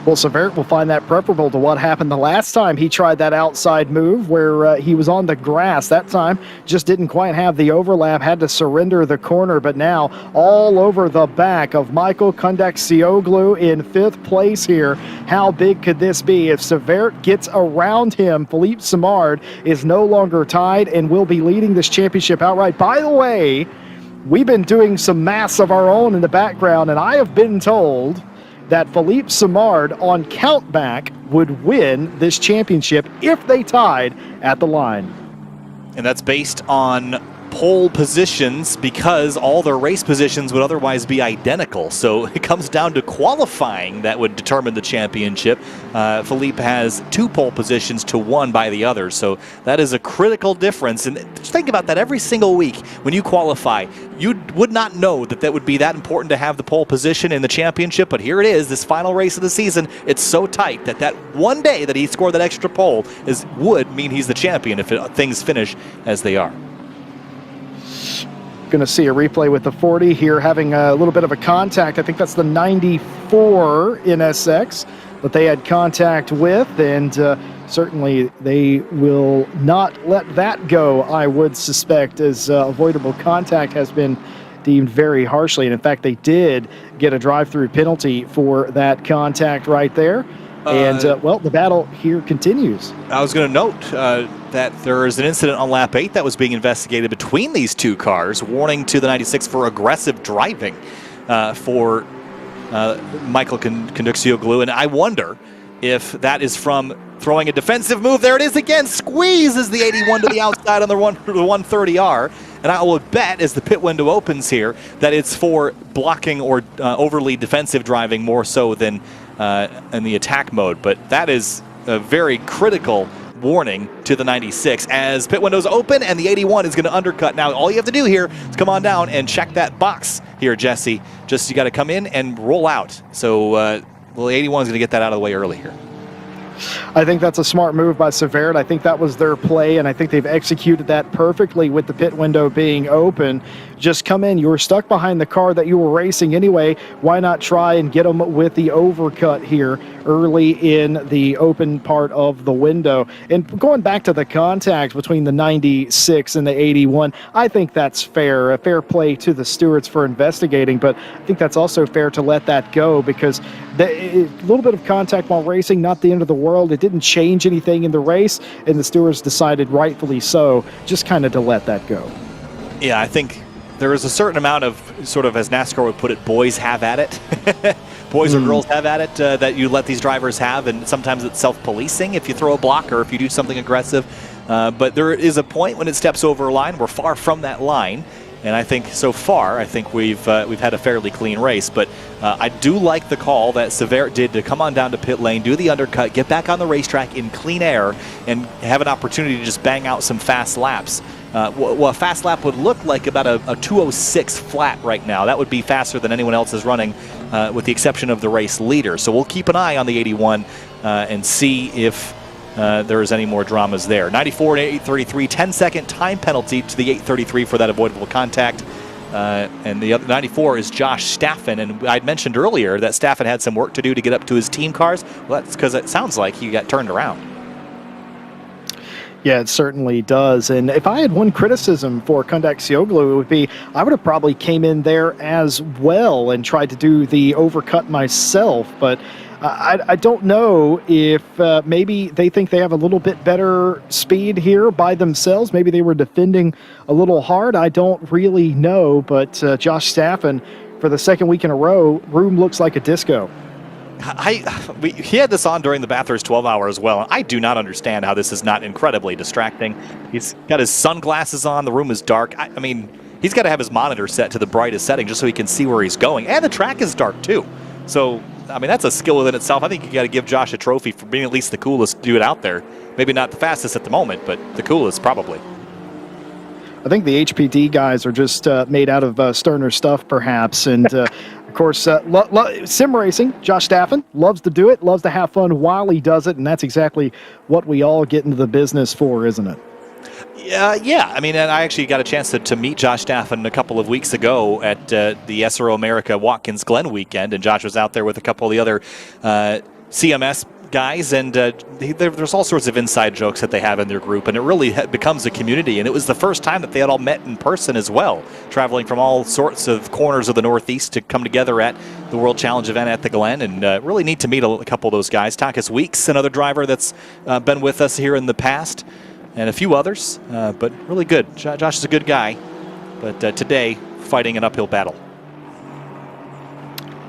Well, Severt will find that preferable to what happened the last time he tried that outside move where he was on the grass. That time just didn't quite have the overlap, had to surrender the corner, but now all over the back of Michael Kondaksioglu in 5th place here. How big could this be? If Severt gets around him, Philippe Simard is no longer tied and will be leading this championship outright. By the way, we've been doing some maths of our own in the background, and I have been told that Philippe Simard on countback would win this championship if they tied at the line. And that's based on pole positions because all their race positions would otherwise be identical. So it comes down to qualifying that would determine the championship. Philippe has 2 pole positions to 1 by the other. So that is a critical difference. And just think about that every single week when you qualify. You would not know that that would be that important to have the pole position in the championship. But here it is, this final race of the season. It's so tight that that one day that he scored that extra pole would mean he's the champion if things finish as they are. Going to see a replay with the 40 here having a little bit of a contact. I think that's the 94 NSX that they had contact with, and certainly they will not let that go, I would suspect, as avoidable contact has been deemed very harshly. And in fact, they did get a drive-through penalty for that contact right there. And, well, the battle here continues. I was going to note that there is an incident on lap 8 that was being investigated between these 2 cars, warning to the 96 for aggressive driving for Michael Kondaksioglu. And I wonder if that is from throwing a defensive move. There it is again. Squeezes the 81 to the outside on the 130R. And I will bet, as the pit window opens here, that it's for blocking or overly defensive driving more so than in the attack mode. But that is a very critical warning to the 96 as pit windows open and the 81 is going to undercut. Now, all you have to do here is come on down and check that box here, Jesse. Just you got to come in and roll out. So, well, the 81 is going to get that out of the way early here. I think that's a smart move by Severt. I think that was their play, and I think they've executed that perfectly with the pit window being open. Just come in. You were stuck behind the car that you were racing anyway. Why not try and get them with the overcut here early in the open part of the window? And going back to the contact between the 96 and the 81, I think that's fair. A fair play to the stewards for investigating, but I think that's also fair to let that go because A little bit of contact while racing, not the end of the world. It didn't change anything in the race, and the stewards decided, rightfully so, just kind of to let that go. Yeah, I think there is a certain amount of, sort of as NASCAR would put it, boys have at it. Boys or girls have at it that you let these drivers have, and sometimes it's self-policing if you throw a block or if you do something aggressive. But there is a point when it steps over a line. We're far from that line, and I think so far, we've had a fairly clean race. But I do like the call that Severett did to come on down to pit lane, do the undercut, get back on the racetrack in clean air, and have an opportunity to just bang out some fast laps. Well, a fast lap would look like about a 2:06 flat right now. That would be faster than anyone else is running, with the exception of the race leader. So we'll keep an eye on the 81 and see if there is any more dramas there. 94 to 833, 10-second time penalty to the 833 for that avoidable contact. And the other 94 is Josh Staffen. And I'd mentioned earlier that Staffen had some work to do to get up to his team cars. Well, that's because it sounds like he got turned around. Yeah, it certainly does. And if I had one criticism for Kondakcioglu, it would be I would have probably came in there as well and tried to do the overcut myself. But I don't know if maybe they think they have a little bit better speed here by themselves. Maybe they were defending a little hard. I don't really know. But Josh Staffen, for the second week in a row, room looks like a disco. He had this on during the Bathurst 12 hour as well. I do not understand how this is not incredibly distracting. He's got his sunglasses on. The room is dark. I mean, he's got to have his monitor set to the brightest setting just so he can see where he's going. And the track is dark, too. So, I mean, that's a skill within itself. I think you got to give Josh a trophy for being at least the coolest dude out there. Maybe not the fastest at the moment, but the coolest probably. I think the HPD guys are just made out of sterner stuff, perhaps. And, of course, sim racing, Josh Staffen loves to do it, loves to have fun while he does it, and that's exactly what we all get into the business for, isn't it? Yeah. I mean, and I actually got a chance to meet Josh Staffen a couple of weeks ago at the SRO America Watkins Glen weekend, and Josh was out there with a couple of the other CMS guys, and there's all sorts of inside jokes that they have in their group, and it really becomes a community. And it was the first time that they had all met in person as well, traveling from all sorts of corners of the Northeast to come together at the World Challenge event at the Glen. And really neat to meet a couple of those guys. Takis Weeks, another driver that's been with us here in the past, and a few others, but really good. Josh is a good guy, but today fighting an uphill battle.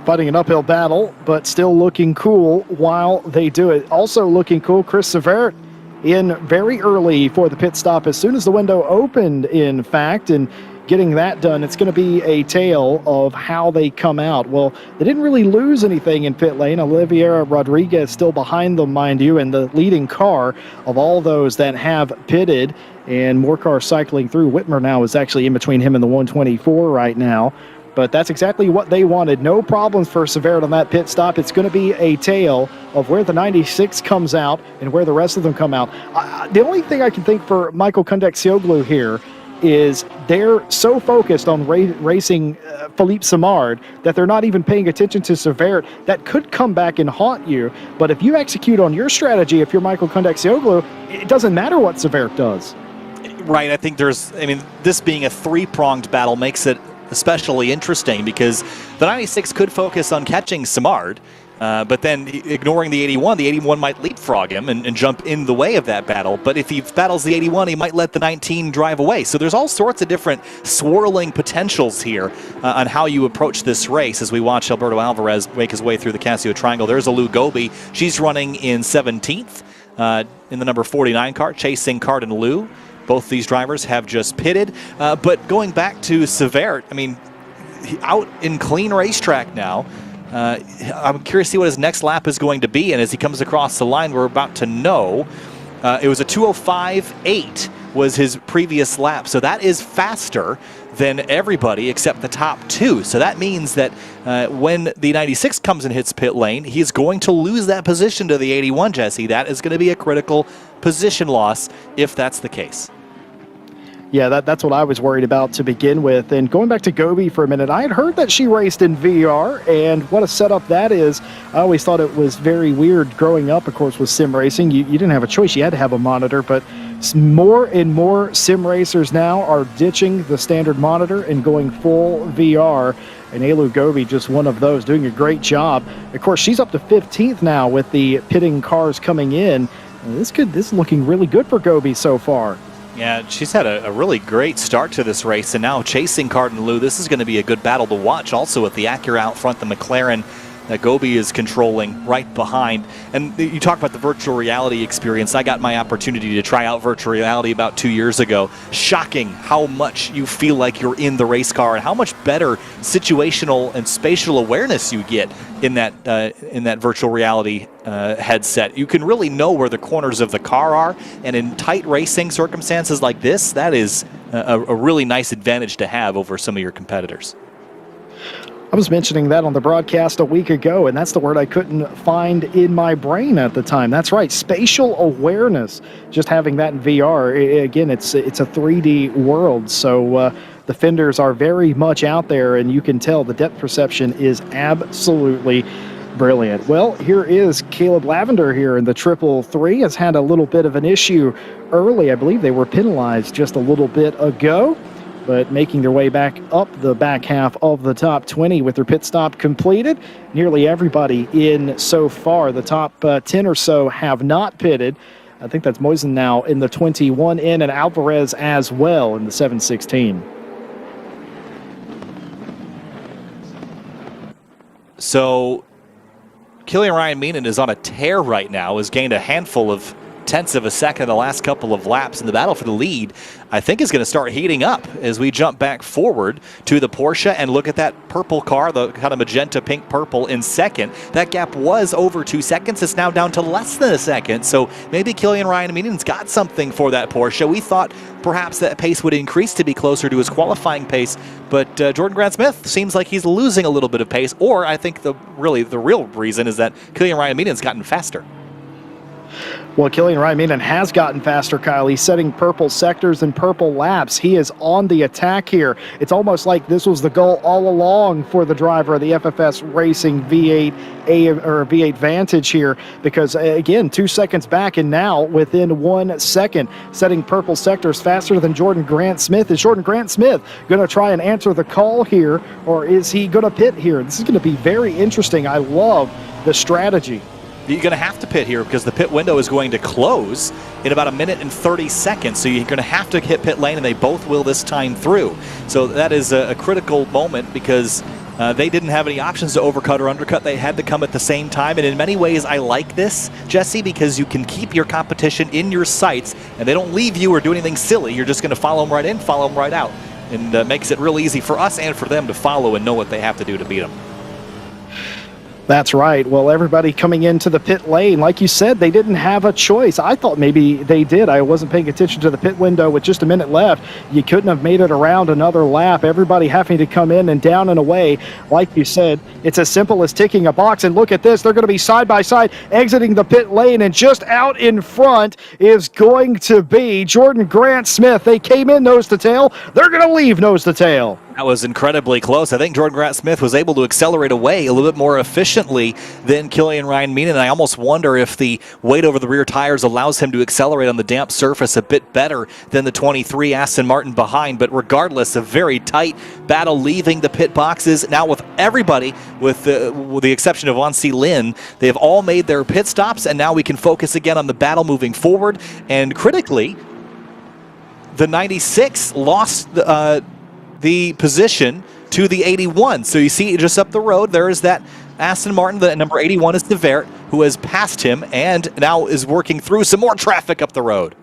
Fighting an uphill battle, but still looking cool while they do it. Also looking cool, Chris Severett in very early for the pit stop as soon as the window opened, in fact, and getting that done. It's going to be a tale of how they come out. Well, they didn't really lose anything in pit lane. Oliveira Rodriguez still behind them, mind you, and the leading car of all those that have pitted, and more cars cycling through. Whitmer now is actually in between him and the 124 right now. But that's exactly what they wanted. No problems for Severett on that pit stop. It's going to be a tale of where the 96 comes out and where the rest of them come out. The only thing I can think for Michael Kondakcioglu here is they're so focused on racing Philippe Simard that they're not even paying attention to Severett. That could come back and haunt you. But if you execute on your strategy, if you're Michael Kondakcioglu, it doesn't matter what Severett does. Right. I think this being a three-pronged battle makes it especially interesting because the 96 could focus on catching Simard, but then ignoring the 81 might leapfrog him and jump in the way of that battle. But if he battles the 81, he might let the 19 drive away. So there's all sorts of different swirling potentials here on how you approach this race as we watch Alberto Alvarez make his way through the Casio Triangle. There's Alu Gobi. She's running in 17th in the number 49 car, chasing Cardin Liu. Both these drivers have just pitted. But going back to Severett, I mean, out in clean racetrack now. I'm curious to see what his next lap is going to be. And as he comes across the line, we're about to know. It was a 2:05.8 was his previous lap. So that is faster than everybody except the top two. So that means that when the 96 comes and hits pit lane, he's going to lose that position to the 81, Jesse. That is going to be a critical position loss if that's the case. Yeah, that's what I was worried about to begin with. And going back to Gobi for a minute, I had heard that she raced in VR, and what a setup that is. I always thought it was very weird growing up, of course, with sim racing. You didn't have a choice. You had to have a monitor, but More and more sim racers now are ditching the standard monitor and going full VR. And Elu Gobi, just one of those, doing a great job. Of course, she's up to 15th now with the pitting cars coming in. And this is looking really good for Gobi so far. Yeah, she's had a really great start to this race, and now chasing Cardin Lou. This is going to be a good battle to watch. Also with the Acura out front, the McLaren that Gobi is controlling right behind. And you talk about the virtual reality experience. I got my opportunity to try out virtual reality about 2 years ago. Shocking how much you feel like you're in the race car and how much better situational and spatial awareness you get in that virtual reality headset. You can really know where the corners of the car are, and in tight racing circumstances like this, that is a really nice advantage to have over some of your competitors. I was mentioning that on the broadcast a week ago, and that's the word I couldn't find in my brain at the time. That's right, spatial awareness. Just having that in VR, again, it's a 3D world, so the fenders are very much out there, and you can tell the depth perception is absolutely brilliant. Well, here is Caleb Lavender here in the 333. Has had a little bit of an issue early. I believe they were penalized just a little bit ago, but making their way back up the back half of the top 20 with their pit stop completed. Nearly everybody in so far. The top 10 or so have not pitted. I think that's Moisen now in the 21 in, and Alvarez as well in the 716. So Killian Ryan Meenan is on a tear right now, has gained a handful of tenths of a second in the last couple of laps, and the battle for the lead, I think, is going to start heating up as we jump back forward to the Porsche and look at that purple car, the kind of magenta pink purple in second. That gap was over 2 seconds. It's now down to less than a second, so maybe Killian Ryan Meenan's got something for that Porsche. We thought perhaps that pace would increase to be closer to his qualifying pace, but Jordan Grant Smith seems like he's losing a little bit of pace, or I think the real reason is that Killian Ryan Meenan's gotten faster. Well, Killian Ryan Meenan has gotten faster, Kyle. He's setting purple sectors and purple laps. He is on the attack here. It's almost like this was the goal all along for the driver of the FFS Racing V8 Vantage here, because again, 2 seconds back, and now within 1 second, setting purple sectors faster than Jordan Grant Smith. Is Jordan Grant Smith going to try and answer the call here, or is he going to pit here? This is going to be very interesting. I love the strategy. You're going to have to pit here because the pit window is going to close in about 1 minute and 30 seconds. So you're going to have to hit pit lane, and they both will this time through. So that is a critical moment because they didn't have any options to overcut or undercut. They had to come at the same time. And in many ways, I like this, Jesse, because you can keep your competition in your sights, and they don't leave you or do anything silly. You're just going to follow them right in, follow them right out. And makes it real easy for us and for them to follow and know what they have to do to beat them. That's right. Well, everybody coming into the pit lane, like you said, they didn't have a choice. I thought maybe they did. I wasn't paying attention to the pit window with just a minute left. You couldn't have made it around another lap. Everybody having to come in and down and away. Like you said, it's as simple as ticking a box. And look at this. They're going to be side by side exiting the pit lane. And just out in front is going to be Jordan Grant Smith. They came in nose to tail. They're going to leave nose to tail. That was incredibly close. I think Jordan Grant Smith was able to accelerate away a little bit more efficiently than Killian Ryan Meenan. And I almost wonder if the weight over the rear tires allows him to accelerate on the damp surface a bit better than the 23 Aston Martin behind. But regardless, a very tight battle leaving the pit boxes. Now with everybody, with the exception of Wansi Lin, they have all made their pit stops, and now we can focus again on the battle moving forward. And critically, the 96 lost the position to the 81. So you see just up the road, there is that Aston Martin. The number 81 is De Vert, who has passed him and now is working through some more traffic up the road.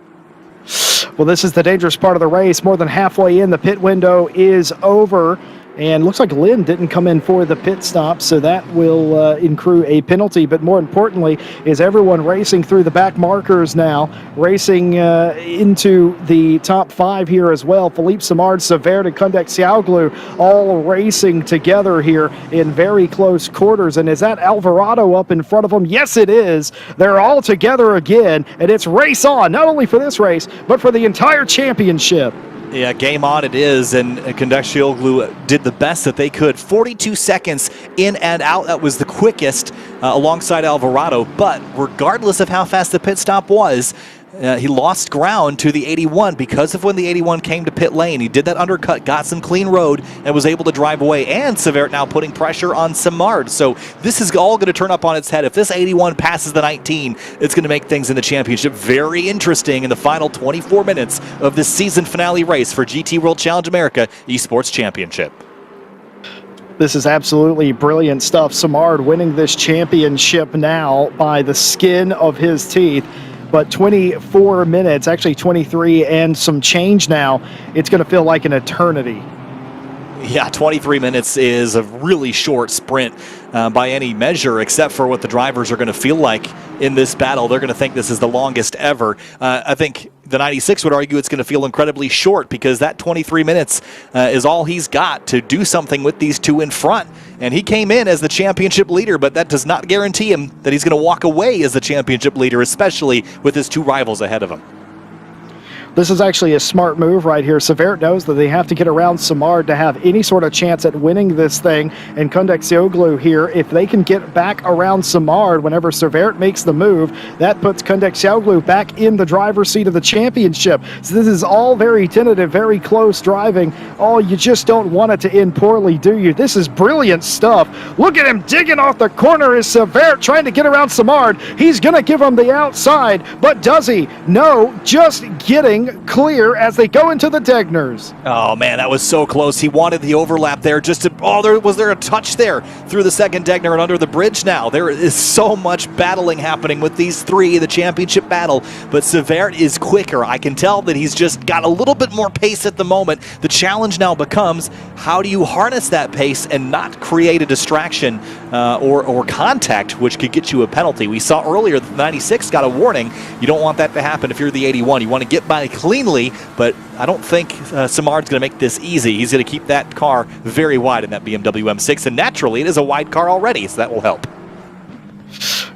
Well, this is the dangerous part of the race. More than halfway in, the pit window is over. And looks like Lynn didn't come in for the pit stop, so that will accrue a penalty. But more importantly is everyone racing through the back markers now, racing into the top 5 here as well. Philippe Samard, Savert, and Kundek Xiaoglu all racing together here in very close quarters. And is that Alvarado up in front of them? Yes, it is. They're all together again, and it's race on, not only for this race, but for the entire championship. Yeah, game on it is, and Kundek did the best that they could. 42 seconds in and out. That was the quickest alongside Alvarado, but regardless of how fast the pit stop was, he lost ground to the 81 because of when the 81 came to pit lane. He did that undercut, got some clean road, and was able to drive away. And Severt now putting pressure on Simard. So this is all going to turn up on its head. If this 81 passes the 19, it's going to make things in the championship very interesting in the final 24 minutes of this season finale race for GT World Challenge America Esports Championship. This is absolutely brilliant stuff. Simard winning this championship now by the skin of his teeth. But 24 minutes, actually 23 and some change now, it's going to feel like an eternity. Yeah, 23 minutes is a really short sprint by any measure, except for what the drivers are going to feel like in this battle. They're going to think this is the longest ever. I think the 96 would argue it's going to feel incredibly short because that 23 minutes is all he's got to do something with these two in front. And he came in as the championship leader, but that does not guarantee him that he's going to walk away as the championship leader, especially with his two rivals ahead of him. This is actually a smart move right here. Severt knows that they have to get around Simard to have any sort of chance at winning this thing. And Kundexioglu here, if they can get back around Simard whenever Severt makes the move, that puts Kundexioglu back in the driver's seat of the championship. So this is all very tentative, very close driving. Oh, you just don't want it to end poorly, do you? This is brilliant stuff. Look at him digging off the corner as Severt trying to get around Simard. He's going to give him the outside, but does he? No, just getting clear as they go into the Degners. Oh man, that was so close. He wanted the overlap there just to, was there a touch there through the second Degner and under the bridge now? There is so much battling happening with these three in the championship battle, but Severt is quicker. I can tell that he's just got a little bit more pace at the moment. The challenge now becomes, how do you harness that pace and not create a distraction or contact, which could get you a penalty? We saw earlier that the 96 got a warning. You don't want that to happen if you're the 81. You want to get by cleanly, but I don't think Simard's going to make this easy. He's going to keep that car very wide in that BMW M6, and naturally it is a wide car already, so that will help.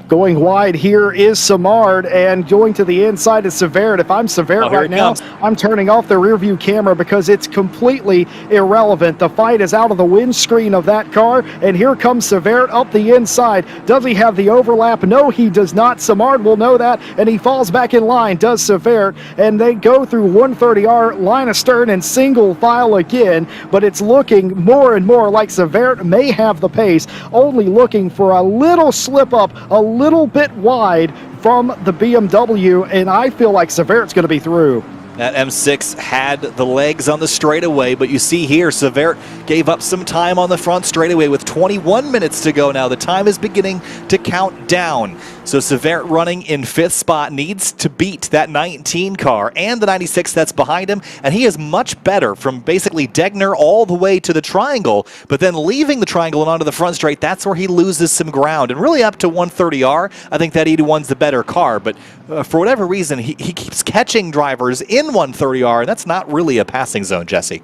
Going wide here is Simard, and going to the inside is Severt. If I'm Severt right now, I'm turning off the rear view camera because it's completely irrelevant. The fight is out of the windscreen of that car, and here comes Severt up the inside. Does he have the overlap? No, he does not. Simard will know that, and he falls back in line, does Severt, and they go through 130R line of stern and single file again, but it's looking more and more like Severt may have the pace, only looking for a little slip up, a little bit wide from the BMW, and I feel like Severt's going to be through. That M6 had the legs on the straightaway, but you see here, Severt gave up some time on the front straightaway with 21 minutes to go now. The time is beginning to count down. So Severt running in 5th spot needs to beat that 19 car and the 96 that's behind him, and he is much better from basically Degner all the way to the triangle, but then leaving the triangle and onto the front straight, that's where he loses some ground. And really up to 130R, I think that 81's the better car, but for whatever reason, he keeps catching drivers in 130R, and that's not really a passing zone, Jesse.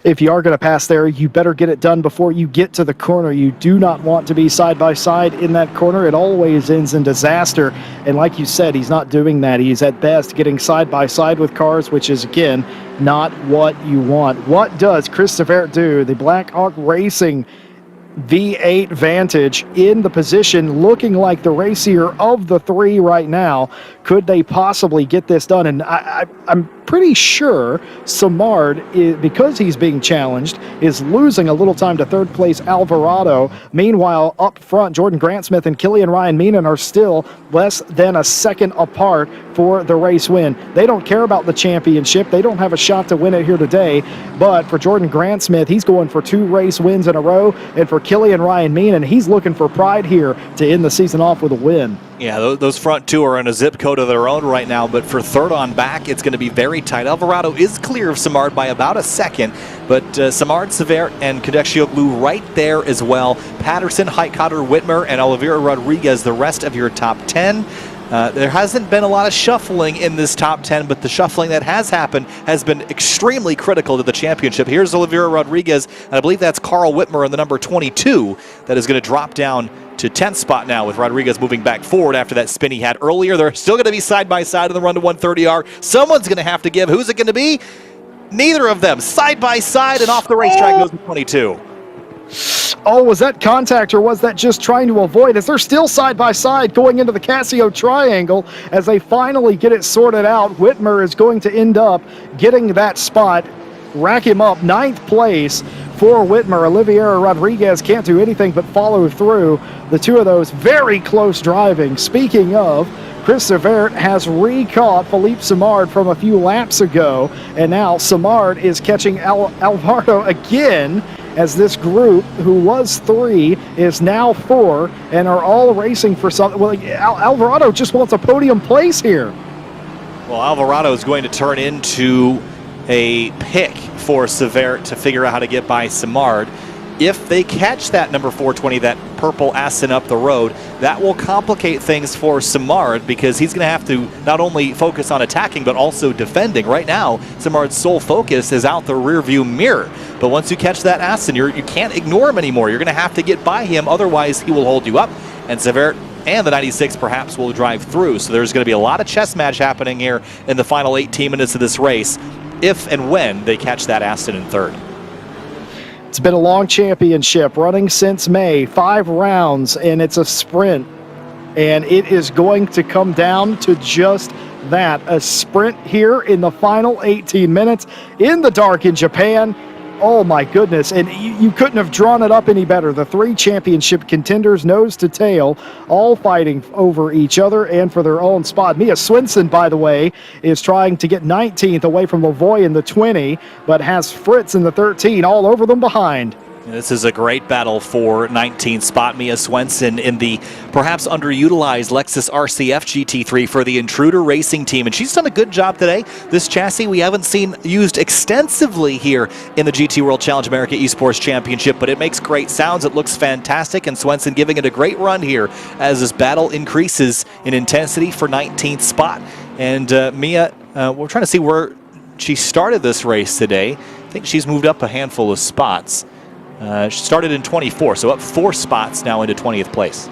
If you are going to pass there, you better get it done before you get to the corner. You do not want to be side by side in that corner. It always ends in disaster. And like you said, he's not doing that. He's at best getting side by side with cars, which is, again, not what you want. What does Chris Severt do? The Black Hawk Racing V8 Vantage in the position, looking like the racier of the three right now. Could they possibly get this done? And I'm pretty sure Simard, because he's being challenged, is losing a little time to third place Alvarado. Meanwhile, up front, Jordan Grantsmith and Killian Ryan Meenan are still less than a second apart for the race win. They don't care about the championship. They don't have a shot to win it here today. But for Jordan Grantsmith, he's going for 2 race wins in a row. And for Killian Ryan Meenan, he's looking for pride here to end the season off with a win. Yeah, those front two are in a zip code of their own right now, but for third on back, it's going to be very tight. Alvarado is clear of Simard by about a second, but Simard, Severt, and Kundexioglu right there as well. Patterson, Heitkotter, Whitmer, and Oliveira Rodriguez, the rest of your top 10. There hasn't been a lot of shuffling in this top 10, but the shuffling that has happened has been extremely critical to the championship. Here's Oliveira Rodriguez, and I believe that's Carl Whitmer in the number 22 that is going to drop down to 10th spot now, with Rodriguez moving back forward after that spin he had earlier. They're still going to be side by side in the run to 130R. Someone's going to have to give. Who's it going to be? Neither of them. Side by side, and off the racetrack goes to 22. Oh, was that contact or was that just trying to avoid, as they're still side by side going into the Casio triangle as they finally get it sorted out? Whitmer is going to end up getting that spot, rack him up 9th place for Whitmer. Oliviera Rodriguez can't do anything but follow through. The two of those very close driving. Speaking of, Chris Severt has re-caught Philippe Simard from a few laps ago, and now Simard is catching Alvaro again, as this group, who was 3, is now 4, and are all racing for something. Well, Alvarado just wants a podium place here. Well, Alvarado is going to turn into a pick for Severt to figure out how to get by Simard. If they catch that number 420, that purple Aston up the road, that will complicate things for Simard, because he's going to have to not only focus on attacking but also defending. Right now, Simard's sole focus is out the rear view mirror. But once you catch that Aston, you can't ignore him anymore. You're going to have to get by him, otherwise he will hold you up. And Severt and the 96 perhaps will drive through. So there's going to be a lot of chess match happening here in the final 18 minutes of this race, if and when they catch that Aston in 3rd. It's been a long championship, running since May, 5 rounds, and it's a sprint. And it is going to come down to just that, a sprint here in the final 18 minutes in the dark in Japan. Oh my goodness, and you couldn't have drawn it up any better. The 3 championship contenders, nose to tail, all fighting over each other and for their own spot. Mia Swinson, by the way, is trying to get 19th away from Lavoie in the 20, but has Fritz in the 13, all over them behind. This is a great battle for 19th spot. Mia Swenson in the perhaps underutilized Lexus RCF GT3 for the Intruder Racing team. And she's done a good job today. This chassis we haven't seen used extensively here in the GT World Challenge America Esports Championship, but it makes great sounds. It looks fantastic, and Swenson giving it a great run here as this battle increases in intensity for 19th spot. And Mia, we're trying to see where she started this race today. I think she's moved up a handful of spots. She started in 24, so up 4 spots now into 20th place.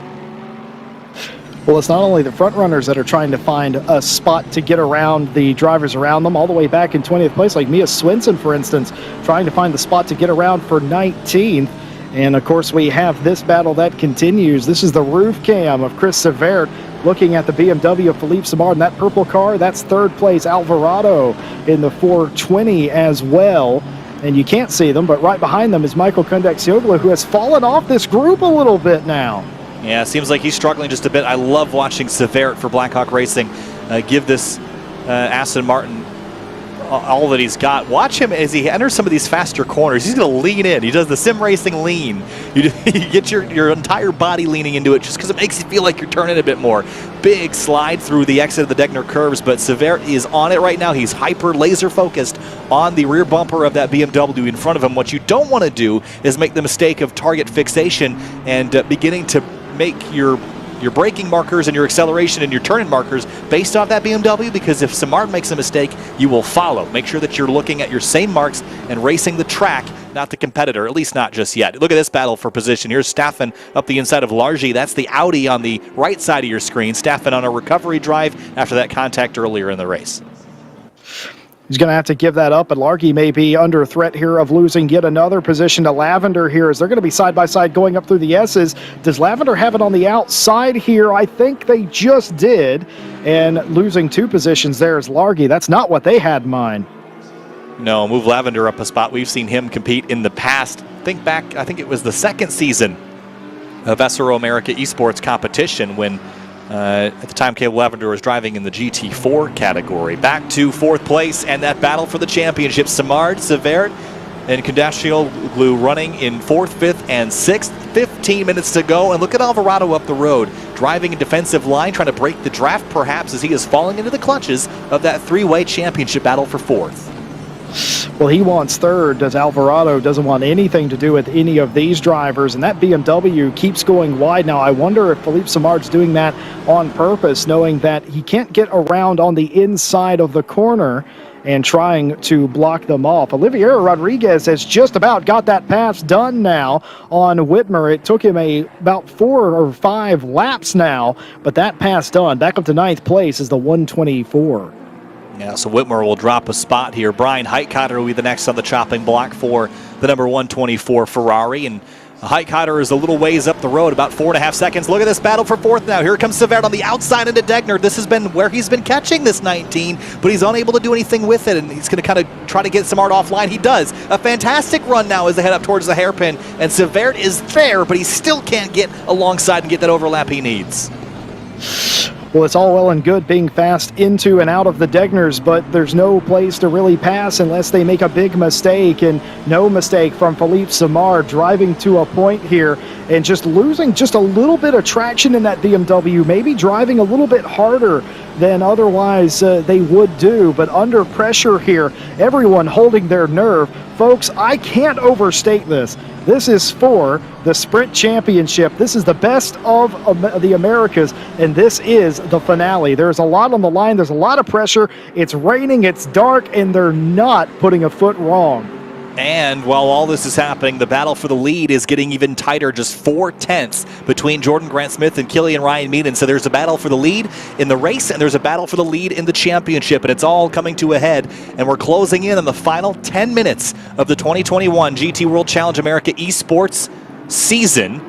Well, it's not only the front runners that are trying to find a spot to get around the drivers around them, all the way back in 20th place, like Mia Swinson, for instance, trying to find the spot to get around for 19th. And of course, we have this battle that continues. This is the roof cam of Chris Severt looking at the BMW of Philippe Simard in that purple car. That's 3rd place. Alvarado in the 420 as well. And you can't see them, but right behind them is Michael Kundexioglu, who has fallen off this group a little bit now. Yeah, it seems like he's struggling just a bit. I love watching Severt for Blackhawk Racing give this Aston Martin all that he's got. Watch him as he enters some of these faster corners. He's going to lean in. He does the sim racing lean. You get your entire body leaning into it just because it makes you feel like you're turning a bit more. Big slide through the exit of the Degner curves, but Severt is on it right now. He's hyper laser focused on the rear bumper of that BMW in front of him. What you don't want to do is make the mistake of target fixation and beginning to make your braking markers and your acceleration and your turning markers based off that BMW, because if Simard makes a mistake, you will follow. Make sure that you're looking at your same marks and racing the track, not the competitor, at least not just yet. Look at this battle for position. Here's Staffen up the inside of Largy. That's the Audi on the right side of your screen. Staffen on a recovery drive after that contact earlier in the race. He's going to have to give that up, and Largy may be under threat here of losing yet another position to Lavender here, as they're going to be side-by-side going up through the S's. Does Lavender have it on the outside here? I think they just did, and losing 2 positions there is Largy. That's not what they had in mind. No, move Lavender up a spot. We've seen him compete in the past. Think back, I think it was the 2nd season of SRO America Esports competition when at the time, Caleb Lavender was driving in the GT4 category. Back to 4th place, and that battle for the championship. Simard, Severt, and Kundexioglu running in 4th, 5th, and 6th. 15 minutes to go, and look at Alvarado up the road, driving a defensive line, trying to break the draft, perhaps, as he is falling into the clutches of that 3-way championship battle for 4th. Well, he wants 3rd, as Alvarado doesn't want anything to do with any of these drivers, and that BMW keeps going wide. Now, I wonder if Philippe Simard's doing that on purpose, knowing that he can't get around on the inside of the corner and trying to block them off. Oliviera Rodriguez has just about got that pass done now on Whitmer. It took him about 4 or 5 laps now, but that pass done. Back up to 9th place is the 124. Yeah, so Whitmer will drop a spot here. Brian Heitkotter will be the next on the chopping block for the number 124 Ferrari. And Heikhotter is a little ways up the road, about 4.5 seconds. Look at this battle for fourth now. Here comes Severt on the outside into Degner. This has been where he's been catching this 19, but he's unable to do anything with it, and he's going to kind of try to get Simard offline. He does. A fantastic run now as they head up towards the hairpin, and Severt is there, but he still can't get alongside and get that overlap he needs. Well, it's all well and good being fast into and out of the Degners, but there's no place to really pass unless they make a big mistake, and no mistake from Philippe Simard driving to a point here and just losing just a little bit of traction in that BMW, maybe driving a little bit harder than otherwise they would do, but under pressure here, everyone holding their nerve. Folks, I can't overstate this. This is for the Sprint Championship. This is the best of the Americas, and this is the finale. There's a lot on the line. There's a lot of pressure. It's raining, it's dark, and they're not putting a foot wrong. And while all this is happening, the battle for the lead is getting even tighter, just 4/10 between Jordan Grant-Smith and Killian Ryan Meaden. So there's a battle for the lead in the race, and there's a battle for the lead in the championship, and it's all coming to a head. And we're closing in on the final 10 minutes of the 2021 GT World Challenge America Esports season.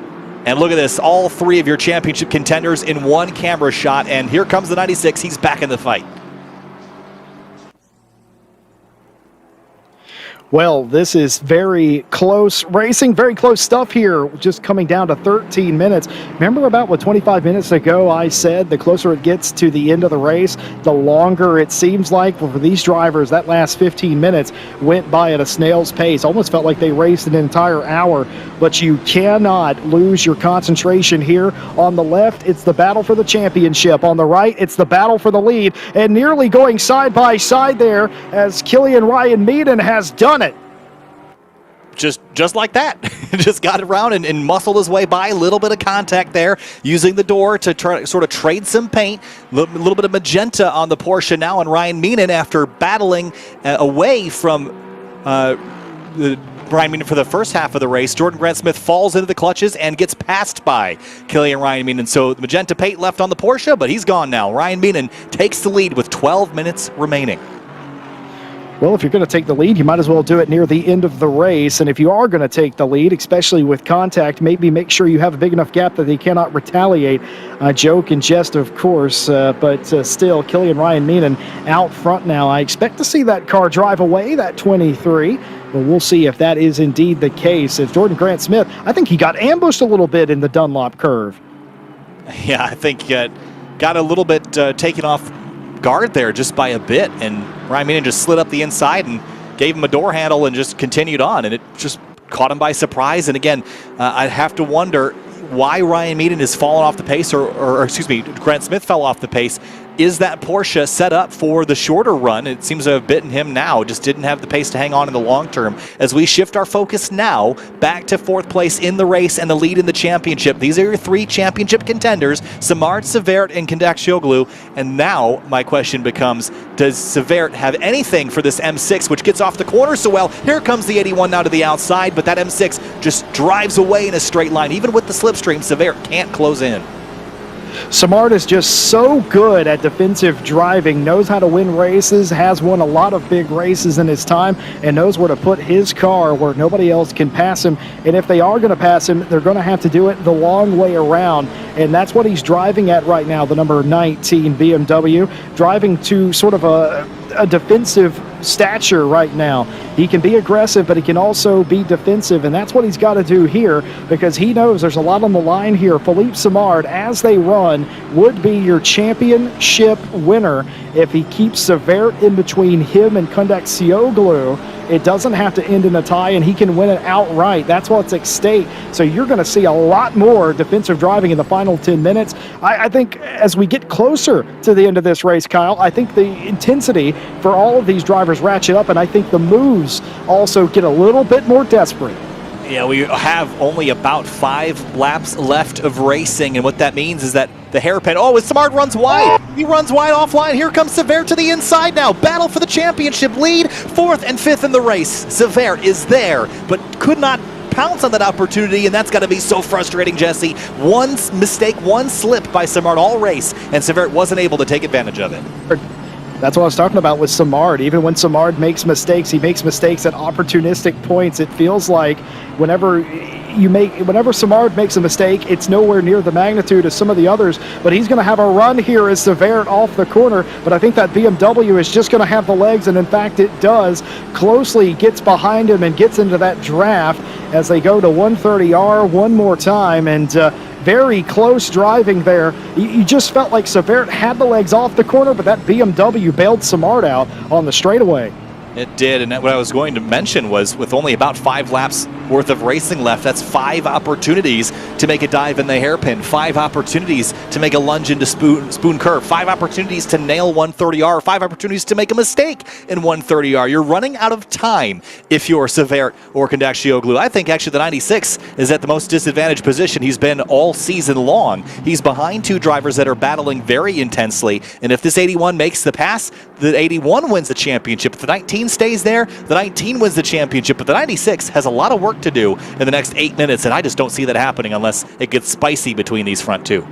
And look at this, all three of your championship contenders in one camera shot, and here comes the 96. He's back in the fight. Well, this is very close racing, very close stuff here, just coming down to 13 minutes. Remember about 25 minutes ago I said the closer it gets to the end of the race, the longer it seems like. Well, for these drivers, that last 15 minutes went by at a snail's pace. Almost felt like they raced an entire hour, but you cannot lose your concentration here. On the left, it's the battle for the championship. On the right, it's the battle for the lead, and nearly going side by side there as Killian Ryan Meaden has done it. Just like that. Just got around and muscled his way by. A little bit of contact there, using the door to try to sort of trade some paint. A little bit of magenta on the Porsche now, and Ryan Meaden, after battling away from Ryan Meaden for the first half of the race, Jordan Grant-Smith falls into the clutches and gets passed by Killian Ryan Meaden. So the magenta paint left on the Porsche, but he's gone now. Ryan Meaden takes the lead with 12 minutes remaining. Well, if you're going to take the lead, you might as well do it near the end of the race. And if you are going to take the lead, especially with contact, maybe make sure you have a big enough gap that they cannot retaliate. Joke and jest, of course, but still, Killian Ryan Meaden out front now. I expect to see that car drive away, that 23. But we'll see if that is indeed the case. If Jordan Grant-Smith, I think he got ambushed a little bit in the Dunlop curve. Yeah, I think got a little bit taken off guard there just by a bit, and Ryan Meaden just slid up the inside and gave him a door handle and just continued on, and it just caught him by surprise. And again, I'd have to wonder why Ryan Meaden has fallen off the pace, or excuse me, Grant-Smith fell off the pace. Is that Porsche set up for the shorter run? It seems to have bitten him now, just didn't have the pace to hang on in the long term. As we shift our focus now back to fourth place in the race and the lead in the championship. These are your three championship contenders, Simard, Severt, and Kondakcioglu. And now my question becomes, does Severt have anything for this M6, which gets off the corner so well? Here comes the 81 now to the outside, but that M6 just drives away in a straight line. Even with the slipstream, Severt can't close in. Simard is just so good at defensive driving, knows how to win races, has won a lot of big races in his time, and knows where to put his car where nobody else can pass him. And if they are going to pass him, they're going to have to do it the long way around. And that's what he's driving at right now, the number 19 BMW, driving to sort of a defensive stature right now. He can be aggressive, but he can also be defensive, and that's what he's got to do here, because he knows there's a lot on the line here. Philippe Simard, as they run, would be your championship winner if he keeps Severt in between him and Kondakcioglu. It doesn't have to end in a tie, and he can win it outright. That's what's at stake. So you're going to see a lot more defensive driving in the final 10 minutes. I think as we get closer to the end of this race, Kyle, I think the intensity for all of these drivers ratchet up, and I think the moves also get a little bit more desperate. Yeah, we have only about 5 laps left of racing, and what that means is that the hairpin, Simard runs wide. He runs wide offline. Here comes Severt to the inside now. Battle for the championship lead, 4th and 5th in the race. Severt is there, but could not pounce on that opportunity, and that's got to be so frustrating, Jesse. One mistake, one slip by Simard all race, and Severt wasn't able to take advantage of it. That's what I was talking about with Simard. Even when Simard makes mistakes, he makes mistakes at opportunistic points. It feels like whenever whenever Simard makes a mistake, it's nowhere near the magnitude of some of the others, but he's going to have a run here as Severt off the corner, but I think that BMW is just going to have the legs, and in fact it does. Closely gets behind him and gets into that draft as they go to 130R one more time, and very close driving there. You just felt like Severt had the legs off the corner, but that BMW bailed Simard out on the straightaway. It did, and what I was going to mention was with only about 5 laps worth of racing left, that's 5 opportunities to make a dive in the hairpin, 5 opportunities to make a lunge into spoon curve, 5 opportunities to nail 130R, 5 opportunities to make a mistake in 130R. You're running out of time if you're Severt or Kondakcioglu. I think actually the 96 is at the most disadvantaged position he's been all season long. He's behind 2 drivers that are battling very intensely, and if this 81 makes the pass, the 81 wins the championship. If the 19 stays there, the 19 wins the championship, but the 96 has a lot of work to do in the next 8 minutes, and I just don't see that happening unless it gets spicy between these front 2.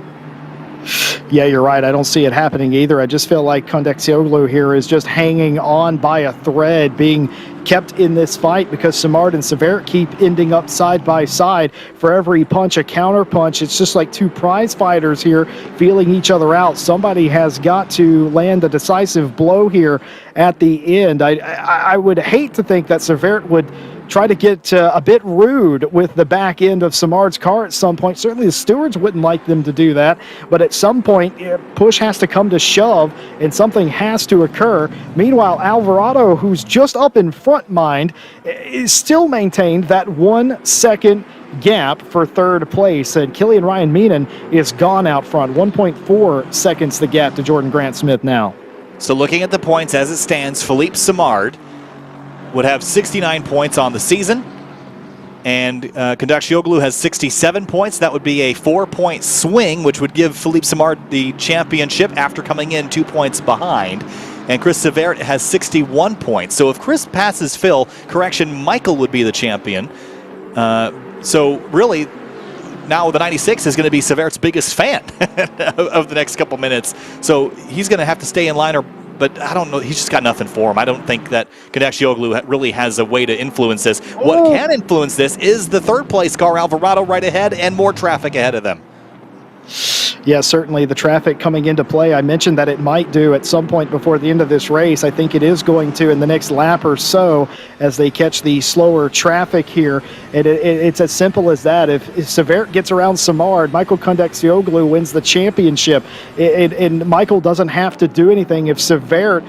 Yeah, you're right. I don't see it happening either. I just feel like Kondakcioglu here is just hanging on by a thread, being kept in this fight because Simard and Severt keep ending up side by side. For every punch, a counter punch. It's just like 2 prize fighters here feeling each other out. Somebody has got to land a decisive blow here at the end. I would hate to think that Severt would try to get a bit rude with the back end of Simard's car at some point. Certainly the stewards wouldn't like them to do that, but at some point push has to come to shove and something has to occur. Meanwhile, Alvarado, who's just up in front, mind, is still maintained that 1 second gap for 3rd place, and Killian Ryan Meenan is gone out front. 1.4 seconds the gap to Jordan Grant Smith now. So looking at the points as it stands, Philippe Simard would have 69 points on the season, and Kondakcioglu has 67 points. That would be a 4-point swing, which would give Philippe Simard the championship after coming in 2 points behind. And Chris Severt has 61 points. So if Chris passes Phil, Michael would be the champion. So really, now the 96 is going to be Severt's biggest fan of the next couple minutes. So he's going to have to stay in line, but I don't know. He's just got nothing for him. I don't think that Kondakcioglu really has a way to influence this. What can influence this is the 3rd place car, Alvarado, right ahead, and more traffic ahead of them. Yeah, certainly the traffic coming into play. I mentioned that it might do at some point before the end of this race. I think it is going to in the next lap or so as they catch the slower traffic here. It's as simple as that. If Severt gets around Simard, Michael Kondakcioglu wins the championship. And Michael doesn't have to do anything. If Severt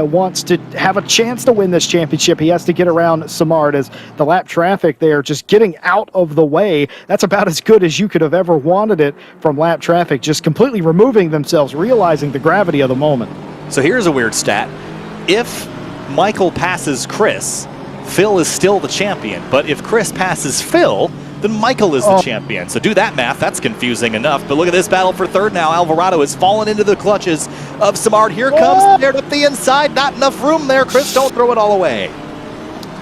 wants to have a chance to win this championship, he has to get around Simard as the lap traffic there just getting out of the way. That's about as good as you could have ever wanted it from lap traffic, just completely removing themselves, realizing the gravity of the moment. So here's a weird stat. If Michael passes Chris, Phil is still the champion, but if Chris passes Phil, then Michael is the champion. So do that math. That's confusing enough. But look at this battle for 3rd now. Alvarado has fallen into the clutches of Simard. Here comes Severt up the inside. Not enough room there. Chris, don't throw it all away.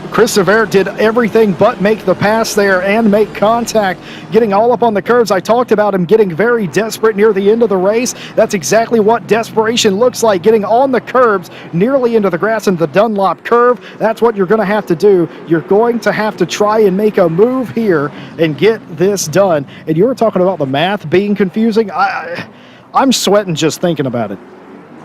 Chris Severt did everything but make the pass there and make contact, getting all up on the curves. I talked about him getting very desperate near the end of the race. That's exactly what desperation looks like, getting on the curbs, nearly into the grass and the Dunlop curve. That's what you're going to have to do. You're going to have to try and make a move here and get this done. And you were talking about the math being confusing. I'm sweating just thinking about it.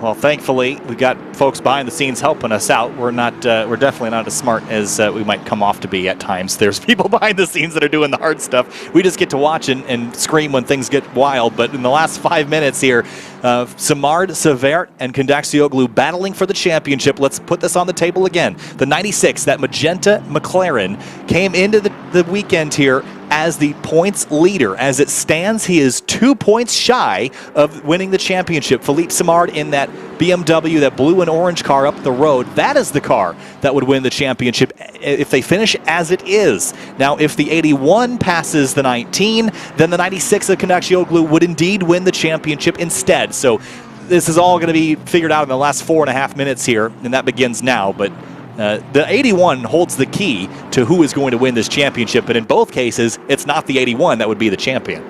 Well, thankfully, we got folks behind the scenes helping us out. We're definitely not as smart as we might come off to be at times. There's people behind the scenes that are doing the hard stuff. We just get to watch and scream when things get wild. But in the last 5 minutes here, Simard, Severt, and Kondakcioglu battling for the championship. Let's put this on the table again. The 96, that magenta McLaren, came into the weekend here as the points leader. As it stands, he is 2 points shy of winning the championship. Philippe Simard in that BMW, that blue and orange car up the road, that is the car that would win the championship if they finish as it is. Now, if the 81 passes the 19, then the 96 of Kondakcioglu would indeed win the championship instead. So this is all going to be figured out in the last 4.5 minutes here, and that begins now. But the 81 holds the key to who is going to win this championship, but in both cases, it's not the 81 that would be the champion.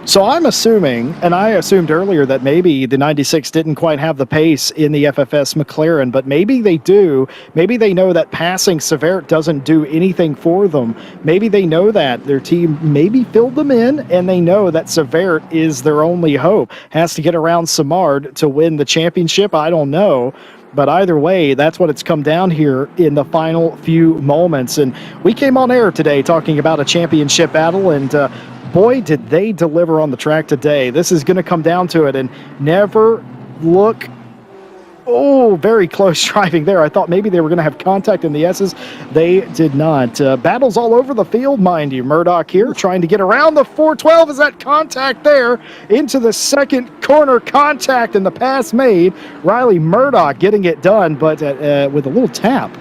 So I'm assuming, and I assumed earlier that maybe the 96 didn't quite have the pace in the FFS McLaren, but maybe they do. Maybe they know that passing Severt doesn't do anything for them. Maybe they know that their team maybe filled them in, and they know that Severt is their only hope. Has to get around Simard to win the championship. I don't know. But either way, that's what it's come down here in the final few moments. And we came on air today talking about a championship battle, and boy, did they deliver on the track today. This is going to come down to it, and never look. Oh, very close driving there. I thought maybe they were going to have contact in the S's. They did not. Battles all over the field, mind you. Murdoch here trying to get around the 412. Is that contact there? Into the second corner, contact, and the pass made. Riley Murdoch getting it done, but with a little tap.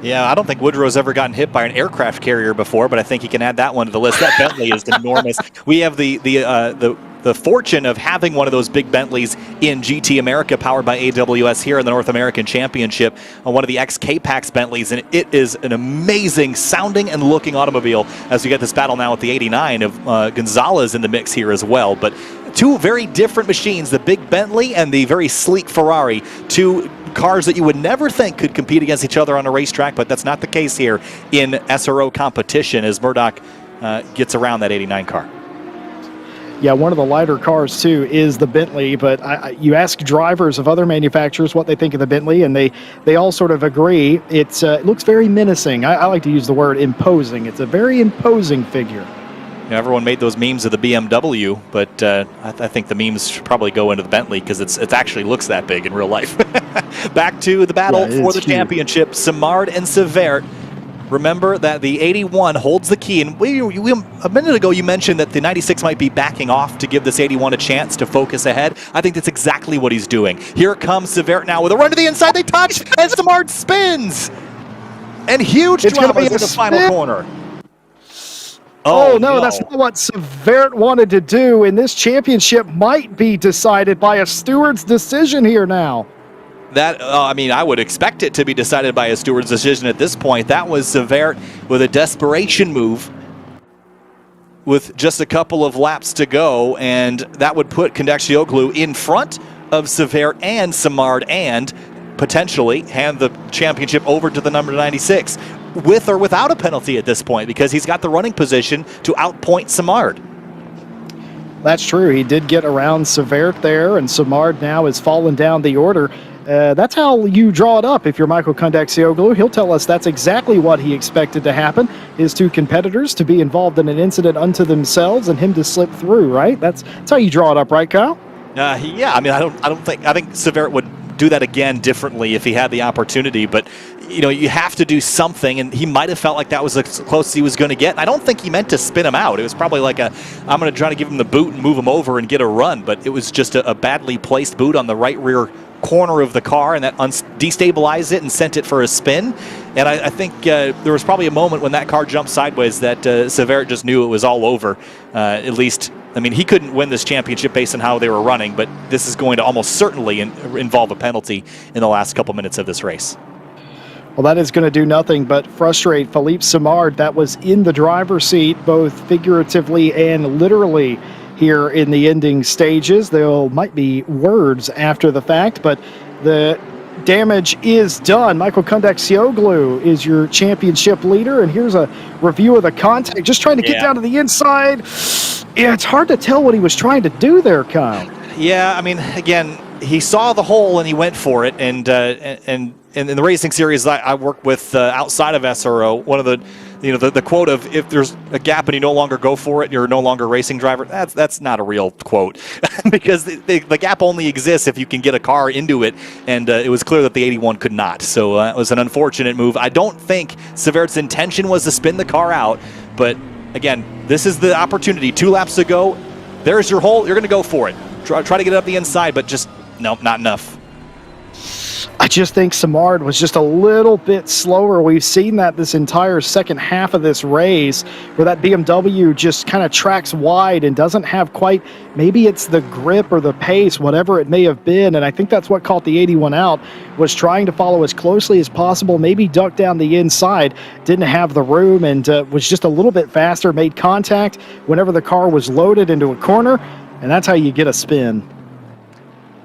Yeah, I don't think Woodrow's ever gotten hit by an aircraft carrier before, but I think he can add that one to the list. That Bentley is enormous. We have the fortune of having one of those big Bentleys in GT America, powered by AWS here in the North American Championship, on one of the XK-Pax Bentleys, and it is an amazing sounding and looking automobile as we get this battle now with the 89 of Gonzalez in the mix here as well. But two very different machines, the big Bentley and the very sleek Ferrari, two cars that you would never think could compete against each other on a racetrack, but that's not the case here in SRO competition as Murdoch gets around that 89 car. Yeah, one of the lighter cars, too, is the Bentley, but you ask drivers of other manufacturers what they think of the Bentley, and they all sort of agree. It looks very menacing. I like to use the word imposing. It's a very imposing figure. Everyone made those memes of the BMW, but I think the memes should probably go into the Bentley because it actually looks that big in real life. Back to the battle for the championship, Simard and Severt. Remember that the 81 holds the key, and a minute ago you mentioned that the 96 might be backing off to give this 81 a chance to focus ahead. I think that's exactly what he's doing. Here comes Severt now with a run to the inside. They touch, and Simard spins. And huge dramas in the final corner. Oh, no, that's not what Severt wanted to do, and this championship might be decided by a steward's decision here now. That, I mean, I would expect it to be decided by a steward's decision at this point. That was Severt with a desperation move with just a couple of laps to go, and that would put Kondakcioglu in front of Severt and Simard and potentially hand the championship over to the number 96 with or without a penalty at this point because he's got the running position to outpoint Simard. That's true. He did get around Severt there, and Simard now has fallen down the order. That's how you draw it up if you're Michael Kondakcioglu. He'll tell us that's exactly what he expected to happen. His two competitors to be involved in an incident unto themselves and him to slip through, right? That's how you draw it up, right, Kyle? Yeah, I mean, I think Severt would do that again differently if he had the opportunity, but you know, you have to do something, and he might have felt like that was as close as he was going to get. I don't think he meant to spin him out. It was probably like I'm going to try to give him the boot and move him over and get a run, but it was just a badly placed boot on the right rear corner of the car, and that destabilized it and sent it for a spin. And I think there was probably a moment when that car jumped sideways that Severt just knew it was all over. At least, I mean, he couldn't win this championship based on how they were running, but this is going to almost certainly involve a penalty in the last couple minutes of this race. Well, that is going to do nothing but frustrate Philippe Simard. That was in the driver's seat, both figuratively and literally, here in the ending stages. There might be words after the fact, but the damage is done. Michael Kondakcioglu is your championship leader, and here's a review of the contact. Just trying to get down to the inside. Yeah, it's hard to tell what he was trying to do there, Kyle. Yeah, I mean, again, he saw the hole and he went for it, and in the racing series I work with outside of SRO, one of the quote of if there's a gap and you no longer go for it, you're no longer a racing driver. That's not a real quote because the gap only exists if you can get a car into it, and it was clear that the 81 could not. So it was an unfortunate move. I don't think Severt's intention was to spin the car out, but again, this is the opportunity. 2 laps to go. There's your hole. You're going to go for it. Try to get it up the inside, but just no, not enough. I just think Samard was just a little bit slower. We've seen that this entire second half of this race where that BMW just kind of tracks wide and doesn't have quite, maybe it's the grip or the pace, whatever it may have been. And I think that's what caught the 81 out, was trying to follow as closely as possible, maybe duck down the inside, didn't have the room, and was just a little bit faster, made contact whenever the car was loaded into a corner, and that's how you get a spin.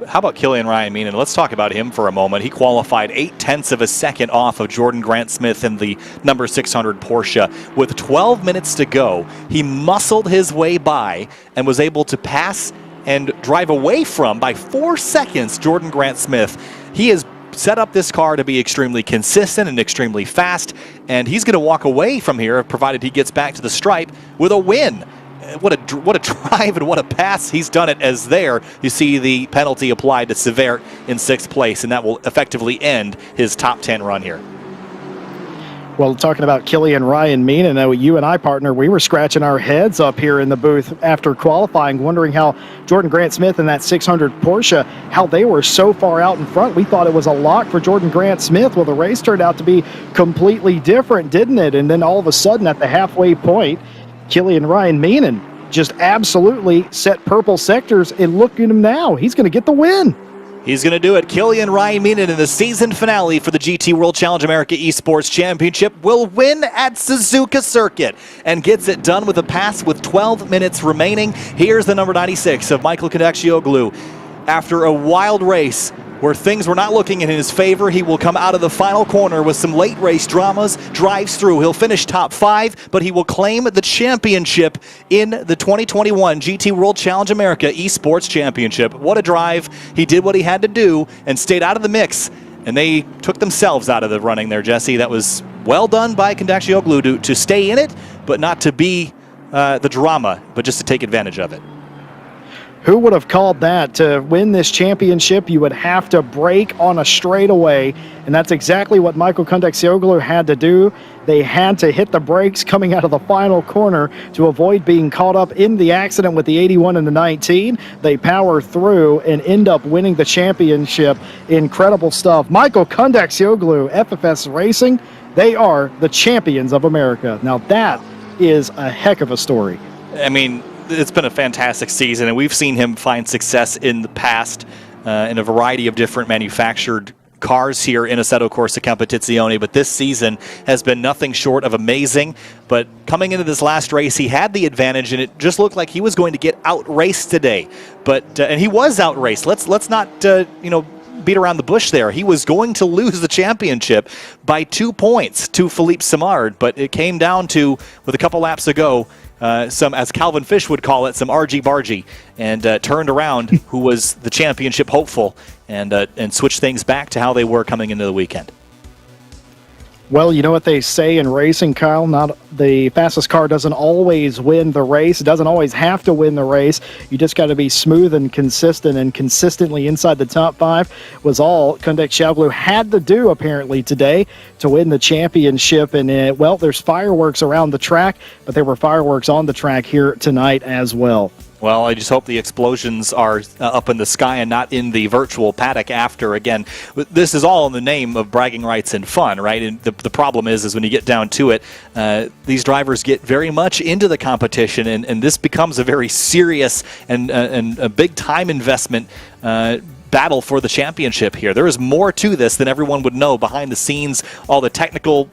How about Killian Ryan Meenan? Let's talk about him for a moment. He qualified 0.8 of a second off of Jordan Grant Smith in the number 600 Porsche. With 12 minutes to go, he muscled his way by and was able to pass and drive away from, by 4 seconds, Jordan Grant Smith. He has set up this car to be extremely consistent and extremely fast, and he's going to walk away from here, provided he gets back to the stripe, with a win. What a drive and what a pass. He's done it as there. You see the penalty applied to Severt in 6th place, and that will effectively end his top 10 run here. Well, talking about Killian Ryan Meenan, you and I, partner, we were scratching our heads up here in the booth after qualifying, wondering how Jordan Grant Smith and that 600 Porsche, how they were so far out in front. We thought it was a lock for Jordan Grant Smith. Well, the race turned out to be completely different, didn't it? And then all of a sudden at the halfway point, Killian Ryan Meenan just absolutely set purple sectors, and look at him now. He's going to get the win. He's going to do it. Killian Ryan Meenan in the season finale for the GT World Challenge America Esports Championship will win at Suzuka Circuit and gets it done with a pass with 12 minutes remaining. Here's the number 96 of Michael Kondakcioglu. After a wild race where things were not looking in his favor, he will come out of the final corner with some late race dramas, drives through. He'll finish top 5, but he will claim the championship in the 2021 GT World Challenge America Esports Championship. What a drive. He did what he had to do and stayed out of the mix, and they took themselves out of the running there, Jesse. That was well done by Kondakcioglu to stay in it, but not to be the drama, but just to take advantage of it. Who would have called that? To win this championship, you would have to brake on a straightaway, and that's exactly what Michael Kondakcioglu had to do. They had to hit the brakes coming out of the final corner to avoid being caught up in the accident with the 81 and the 19. They power through and end up winning the championship. Incredible stuff. Michael Kondakcioglu, FFS Racing, they are the champions of America. Now that is a heck of a story. I mean, it's been a fantastic season, and we've seen him find success in the past in a variety of different manufactured cars here in Assetto Corsa Competizione, but this season has been nothing short of amazing. But coming into this last race, he had the advantage, and it just looked like he was going to get outraced today. But and he was outraced. Let's not beat around the bush there. He was going to lose the championship by 2 points to Philippe Samard, but it came down to, with a couple laps ago, some, as Calvin Fish would call it, some argy-bargy, and turned around who was the championship hopeful and switched things back to how they were coming into the weekend. Well, you know what they say in racing, Kyle? Not the fastest car doesn't always win the race. It doesn't always have to win the race. You just got to be smooth and consistent, and consistently inside the top 5 was all Kondakcioglu had to do, apparently, today to win the championship. And, well, there's fireworks around the track, but there were fireworks on the track here tonight as well. Well, I just hope the explosions are up in the sky and not in the virtual paddock after. Again, this is all in the name of bragging rights and fun, right? And the problem is when you get down to it, these drivers get very much into the competition, and this becomes a very serious and a big time investment battle for the championship here. There is more to this than everyone would know behind the scenes, all the technical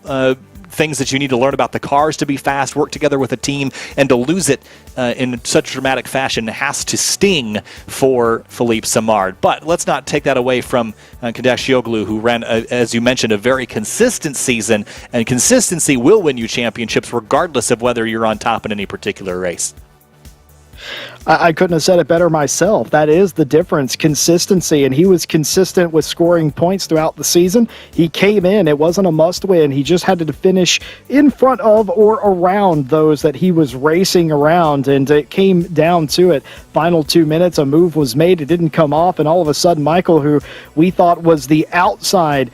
things that you need to learn about the cars to be fast, work together with a team, and to lose it in such dramatic fashion has to sting for Philippe Samard. But let's not take that away from Kondakcioglu, who ran, as you mentioned, a very consistent season, and consistency will win you championships regardless of whether you're on top in any particular race. I couldn't have said it better myself. That is the difference, consistency, and he was consistent with scoring points throughout the season. He came in, it wasn't a must-win. He just had to finish in front of or around those that he was racing around, and it came down to it. Final 2 minutes, a move was made, it didn't come off, and all of a sudden Michael, who we thought was the outside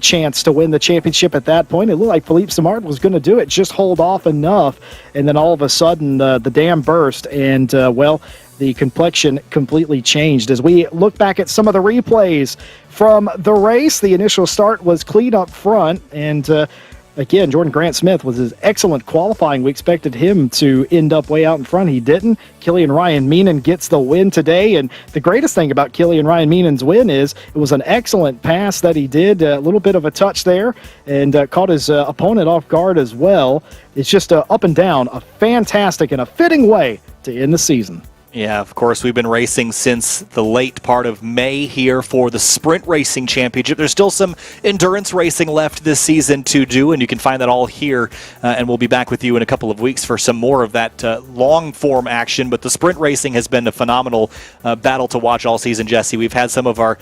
chance to win the championship at that point, it looked like Philippe Samard was going to do it, just hold off enough, and then all of a sudden the dam burst, and well, the complexion completely changed. As we look back at some of the replays from the race, the initial start was clean up front, and again, Jordan Grant Smith was his excellent qualifying. We expected him to end up way out in front. He didn't. Killian Ryan Meenan gets the win today. And the greatest thing about Killian Ryan Meenan's win is it was an excellent pass that he did, a little bit of a touch there, and caught his opponent off guard as well. It's just up and down, a fantastic and a fitting way to end the season. Yeah, of course, we've been racing since the late part of May here for the Sprint Racing Championship. There's still some endurance racing left this season to do, and you can find that all here, and we'll be back with you in a couple of weeks for some more of that long-form action. But the Sprint Racing has been a phenomenal battle to watch all season, Jesse. We've had some of our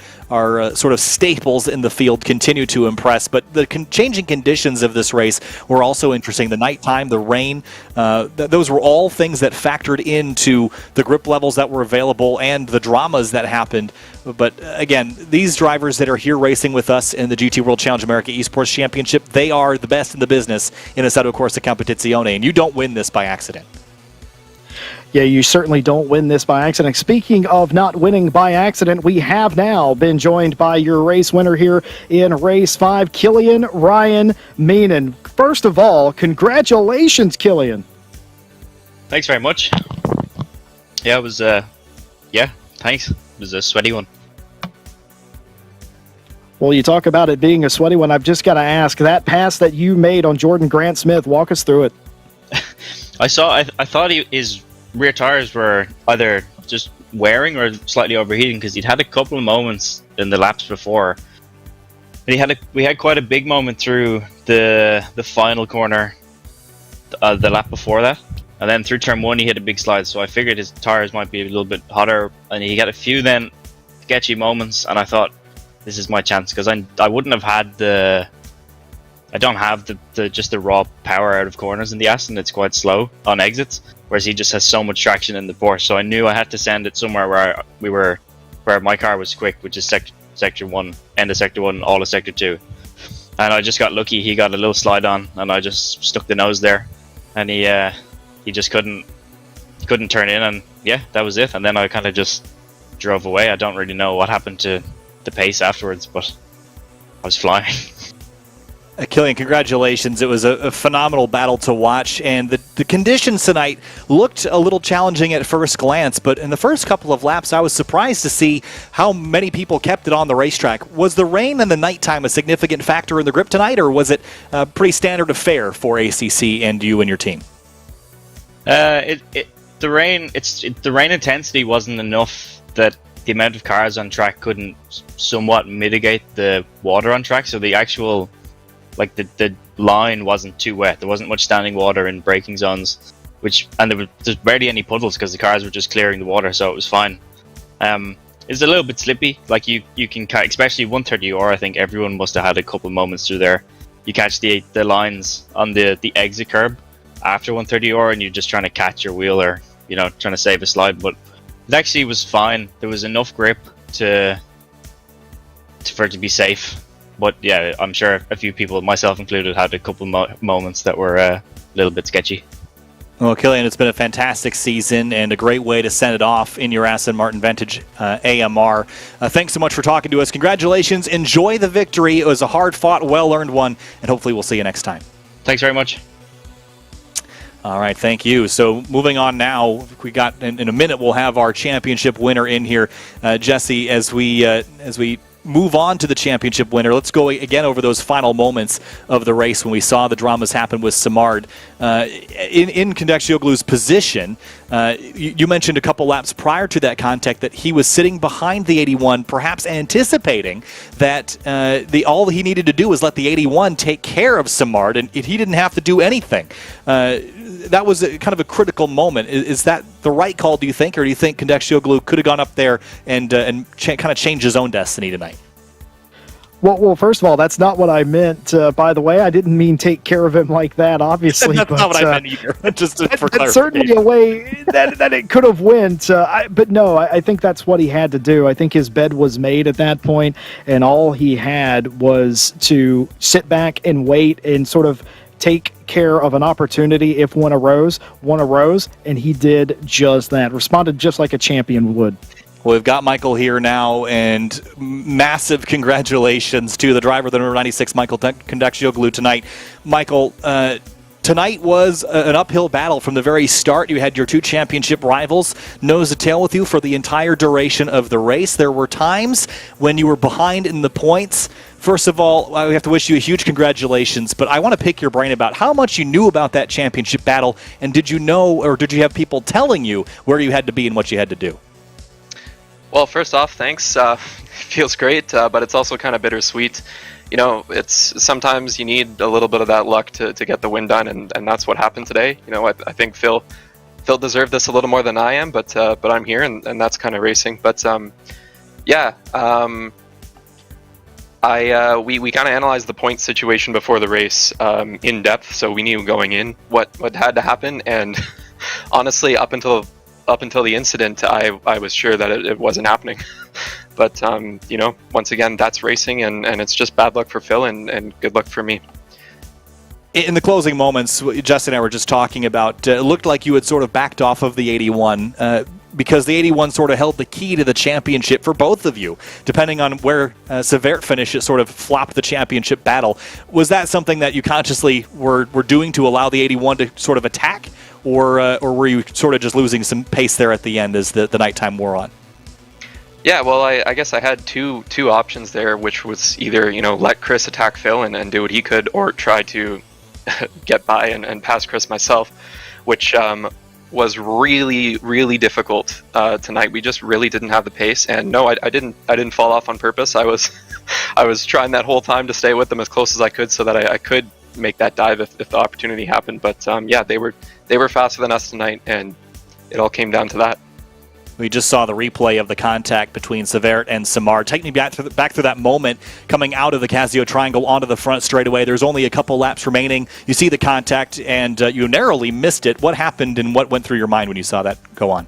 sort of staples in the field continue to impress, but the changing conditions of this race were also interesting. The nighttime, the rain, those were all things that factored into the grip levels that were available and the dramas that happened. But again, these drivers that are here racing with us in the GT World Challenge America Esports Championship, they are the best in the business in Assetto Corsa Competizione, and you don't win this by accident. Yeah, you certainly don't win this by accident. Speaking of not winning by accident, we have now been joined by your race winner here in Race 5, Killian Ryan Meenan. First of all, congratulations, Killian. Thanks very much. Yeah, it was, thanks. It was a sweaty one. Well, you talk about it being a sweaty one. I've just got to ask, that pass that you made on Jordan Grant Smith, walk us through it. I thought his rear tires were either just wearing or slightly overheating, because he'd had a couple of moments in the laps before. And we had quite a big moment through the final corner, the lap before that. And then through turn 1, he hit a big slide, so I figured his tires might be a little bit hotter, and he had a few then sketchy moments, and I thought, this is my chance, because I wouldn't have had I don't have just the raw power out of corners in the Aston. It's quite slow on exits, whereas he just has so much traction in the Porsche, so I knew I had to send it somewhere where my car was quick, which is sector 1, end of sector 1, all of sector 2. And I just got lucky, he got a little slide on, and I just stuck the nose there, and he just couldn't turn in, and yeah, that was it. And then I kind of just drove away. I don't really know what happened to the pace afterwards, but I was flying. Killian, congratulations. It was a phenomenal battle to watch, and the conditions tonight looked a little challenging at first glance, but in the first couple of laps, I was surprised to see how many people kept it on the racetrack. Was the rain and the nighttime a significant factor in the grip tonight, or was it pretty standard of fare for ACC and you and your team? The rain intensity wasn't enough that the amount of cars on track couldn't somewhat mitigate the water on track. So the actual, the line wasn't too wet. There wasn't much standing water in braking zones, there's barely any puddles because the cars were just clearing the water, so it was fine. It's a little bit slippy. Like you can, especially 130R. I think everyone must have had a couple moments through there. You catch the lines on the exit curb after 130R, and you're just trying to catch your wheel, or trying to save a slide, but it actually was fine. There was enough grip for it to be safe. But yeah, I'm sure a few people, myself included, had a couple moments that were a little bit sketchy. Well, Killian, it's been a fantastic season and a great way to send it off in your Aston Martin Vantage AMR. Thanks so much for talking to us. Congratulations. Enjoy the victory. It was a hard-fought, well-earned one, and hopefully we'll see you next time. Thanks very much. All right, thank you. So moving on now, we got in a minute we'll have our championship winner in here, Jesse. As we move on to the championship winner, let's go again over those final moments of the race when we saw the dramas happen with Simard in Kondakcioglu's position. You mentioned a couple laps prior to that contact that he was sitting behind the 81, perhaps anticipating that all he needed to do was let the 81 take care of Simard, and he didn't have to do anything. That was kind of a critical moment. Is that the right call, do you think, or do you think Kondakcioglu could have gone up there and kind of changed his own destiny tonight? Well, first of all, that's not what I meant. By the way, I didn't mean take care of him like that, obviously. That's not what I meant either. Just for that's certainly a way that it could have went. But no, I think that's what he had to do. I think his bed was made at that point, and all he had was to sit back and wait and sort of take took care of an opportunity if one arose, and he did just that. Responded just like a champion would. Well, we've got Michael here now, and massive congratulations to the driver, the number 96, Michael Condaxioglu, tonight. Michael, tonight was an uphill battle from the very start. You had your two championship rivals nose to tail with you for the entire duration of the race. There were times when you were behind in the points. First of all, we have to wish you a huge congratulations, but I want to pick your brain about how much you knew about that championship battle, and did you know, or did you have people telling you where you had to be and what you had to do? Well, first off, thanks. It feels great, but it's also kind of bittersweet. You know, it's sometimes you need a little bit of that luck to get the win done, and that's what happened today. You know, I think Phil deserved this a little more than I am, but I'm here, and that's kind of racing. But yeah, we kind of analyzed the point situation before the race in depth, so we knew going in what had to happen, and honestly, up until the incident, I was sure that it wasn't happening. But, you know, once again, that's racing, and it's just bad luck for Phil and good luck for me. In the closing moments, Justin and I were just talking about, it looked like you had sort of backed off of the 81 because the 81 sort of held the key to the championship for both of you. Depending on where Severt finished, it sort of flopped the championship battle. Was that something that you consciously were doing to allow the 81 to sort of attack? Or were you sort of just losing some pace there at the end as the nighttime wore on? Yeah, well, I guess I had two options there, which was either, you know, let Chris attack Phil and do what he could, or try to get by and pass Chris myself, which was really, really difficult tonight. We just really didn't have the pace, and no, I didn't fall off on purpose. I was trying that whole time to stay with them as close as I could so that I could make that dive if the opportunity happened. But yeah, they were faster than us tonight, and it all came down to that. We just saw the replay of the contact between Severt and Samar. Take me back through that moment coming out of the Casio Triangle onto the front straightaway. There's only a couple laps remaining. You see the contact, and you narrowly missed it. What happened, and what went through your mind when you saw that go on?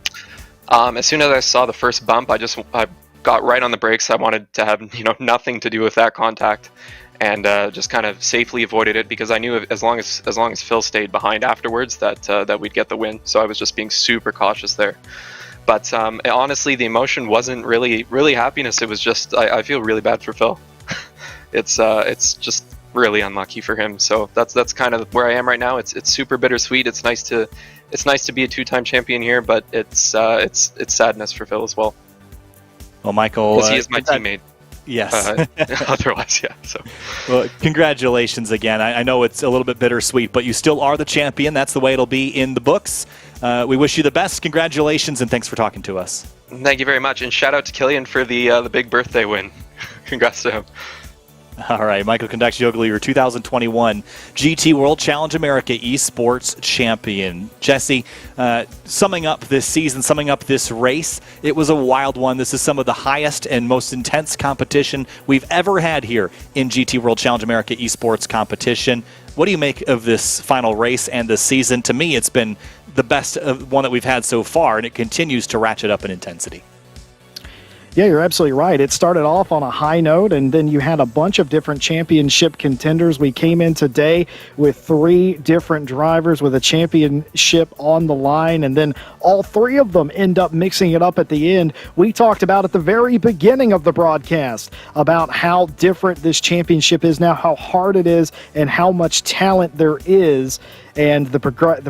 As soon as I saw the first bump, I got right on the brakes. I wanted to have nothing to do with that contact, and just kind of safely avoided it because I knew as long as Phil stayed behind afterwards that we'd get the win. So I was just being super cautious there. But honestly, the emotion wasn't really happiness. It was just I feel really bad for Phil. It's just really unlucky for him. So that's kind of where I am right now. It's super bittersweet. It's nice to be a two-time champion here, but it's sadness for Phil as well. Well, Michael, because he is my teammate. Yes. Otherwise, yeah. So, well, congratulations again. I know it's a little bit bittersweet, but you still are the champion. That's the way it'll be in the books. We wish you the best. Congratulations, and thanks for talking to us. Thank you very much, and shout out to Killian for the big birthday win. Congrats to him. All right, Michael Condaxioglu, your 2021 GT World Challenge America Esports champion. Jesse, summing up this season, summing up this race, it was a wild one. This is some of the highest and most intense competition we've ever had here in GT World Challenge America Esports competition. What do you make of this final race and this season? To me, it's been the best one that we've had so far, and it continues to ratchet up in intensity. Yeah, you're absolutely right. It started off on a high note, and then you had a bunch of different championship contenders. We came in today with 3 different drivers with a championship on the line, and then all 3 of them end up mixing it up at the end. We talked about at the very beginning of the broadcast about how different this championship is now, how hard it is, and how much talent there is. And the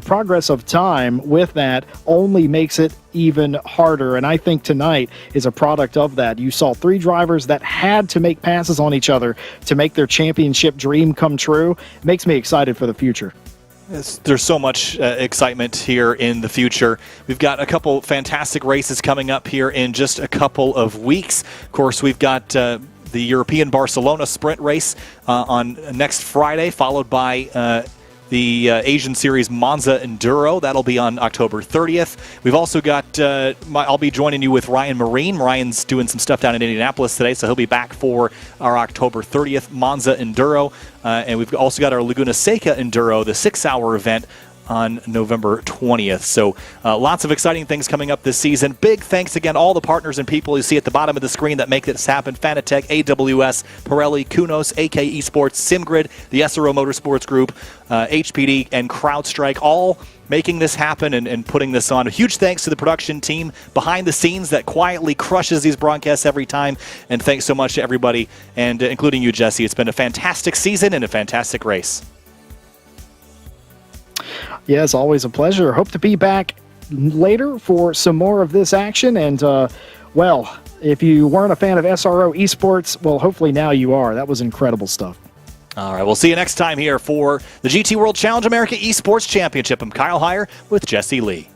progress of time with that only makes it even harder. And I think tonight is a product of that. You saw 3 drivers that had to make passes on each other to make their championship dream come true. It makes me excited for the future. There's so much excitement here in the future. We've got a couple fantastic races coming up here in just a couple of weeks. Of course, we've got the European Barcelona sprint race on next Friday, followed by the Asian Series Monza Enduro. That'll be on October 30th. We've also got, I'll be joining you with Ryan Marine. Ryan's doing some stuff down in Indianapolis today, so he'll be back for our October 30th Monza Enduro. And we've also got our Laguna Seca Enduro, the 6-hour event on November 20th. So lots of exciting things coming up this season. Big thanks again all the partners and people you see at the bottom of the screen that make this happen. Fanatec, AWS, Pirelli, Kunos, AK Esports, SimGrid, the SRO Motorsports Group, HPD, and CrowdStrike, all making this happen and putting this on. A huge thanks to the production team behind the scenes that quietly crushes these broadcasts every time. And thanks so much to everybody, and including you, Jesse. It's been a fantastic season and a fantastic race. Yes, always a pleasure. Hope to be back later for some more of this action. And, well, if you weren't a fan of SRO Esports, well, hopefully now you are. That was incredible stuff. All right, we'll see you next time here for the GT World Challenge America Esports Championship. I'm Kyle Heyer with Jesse Lee.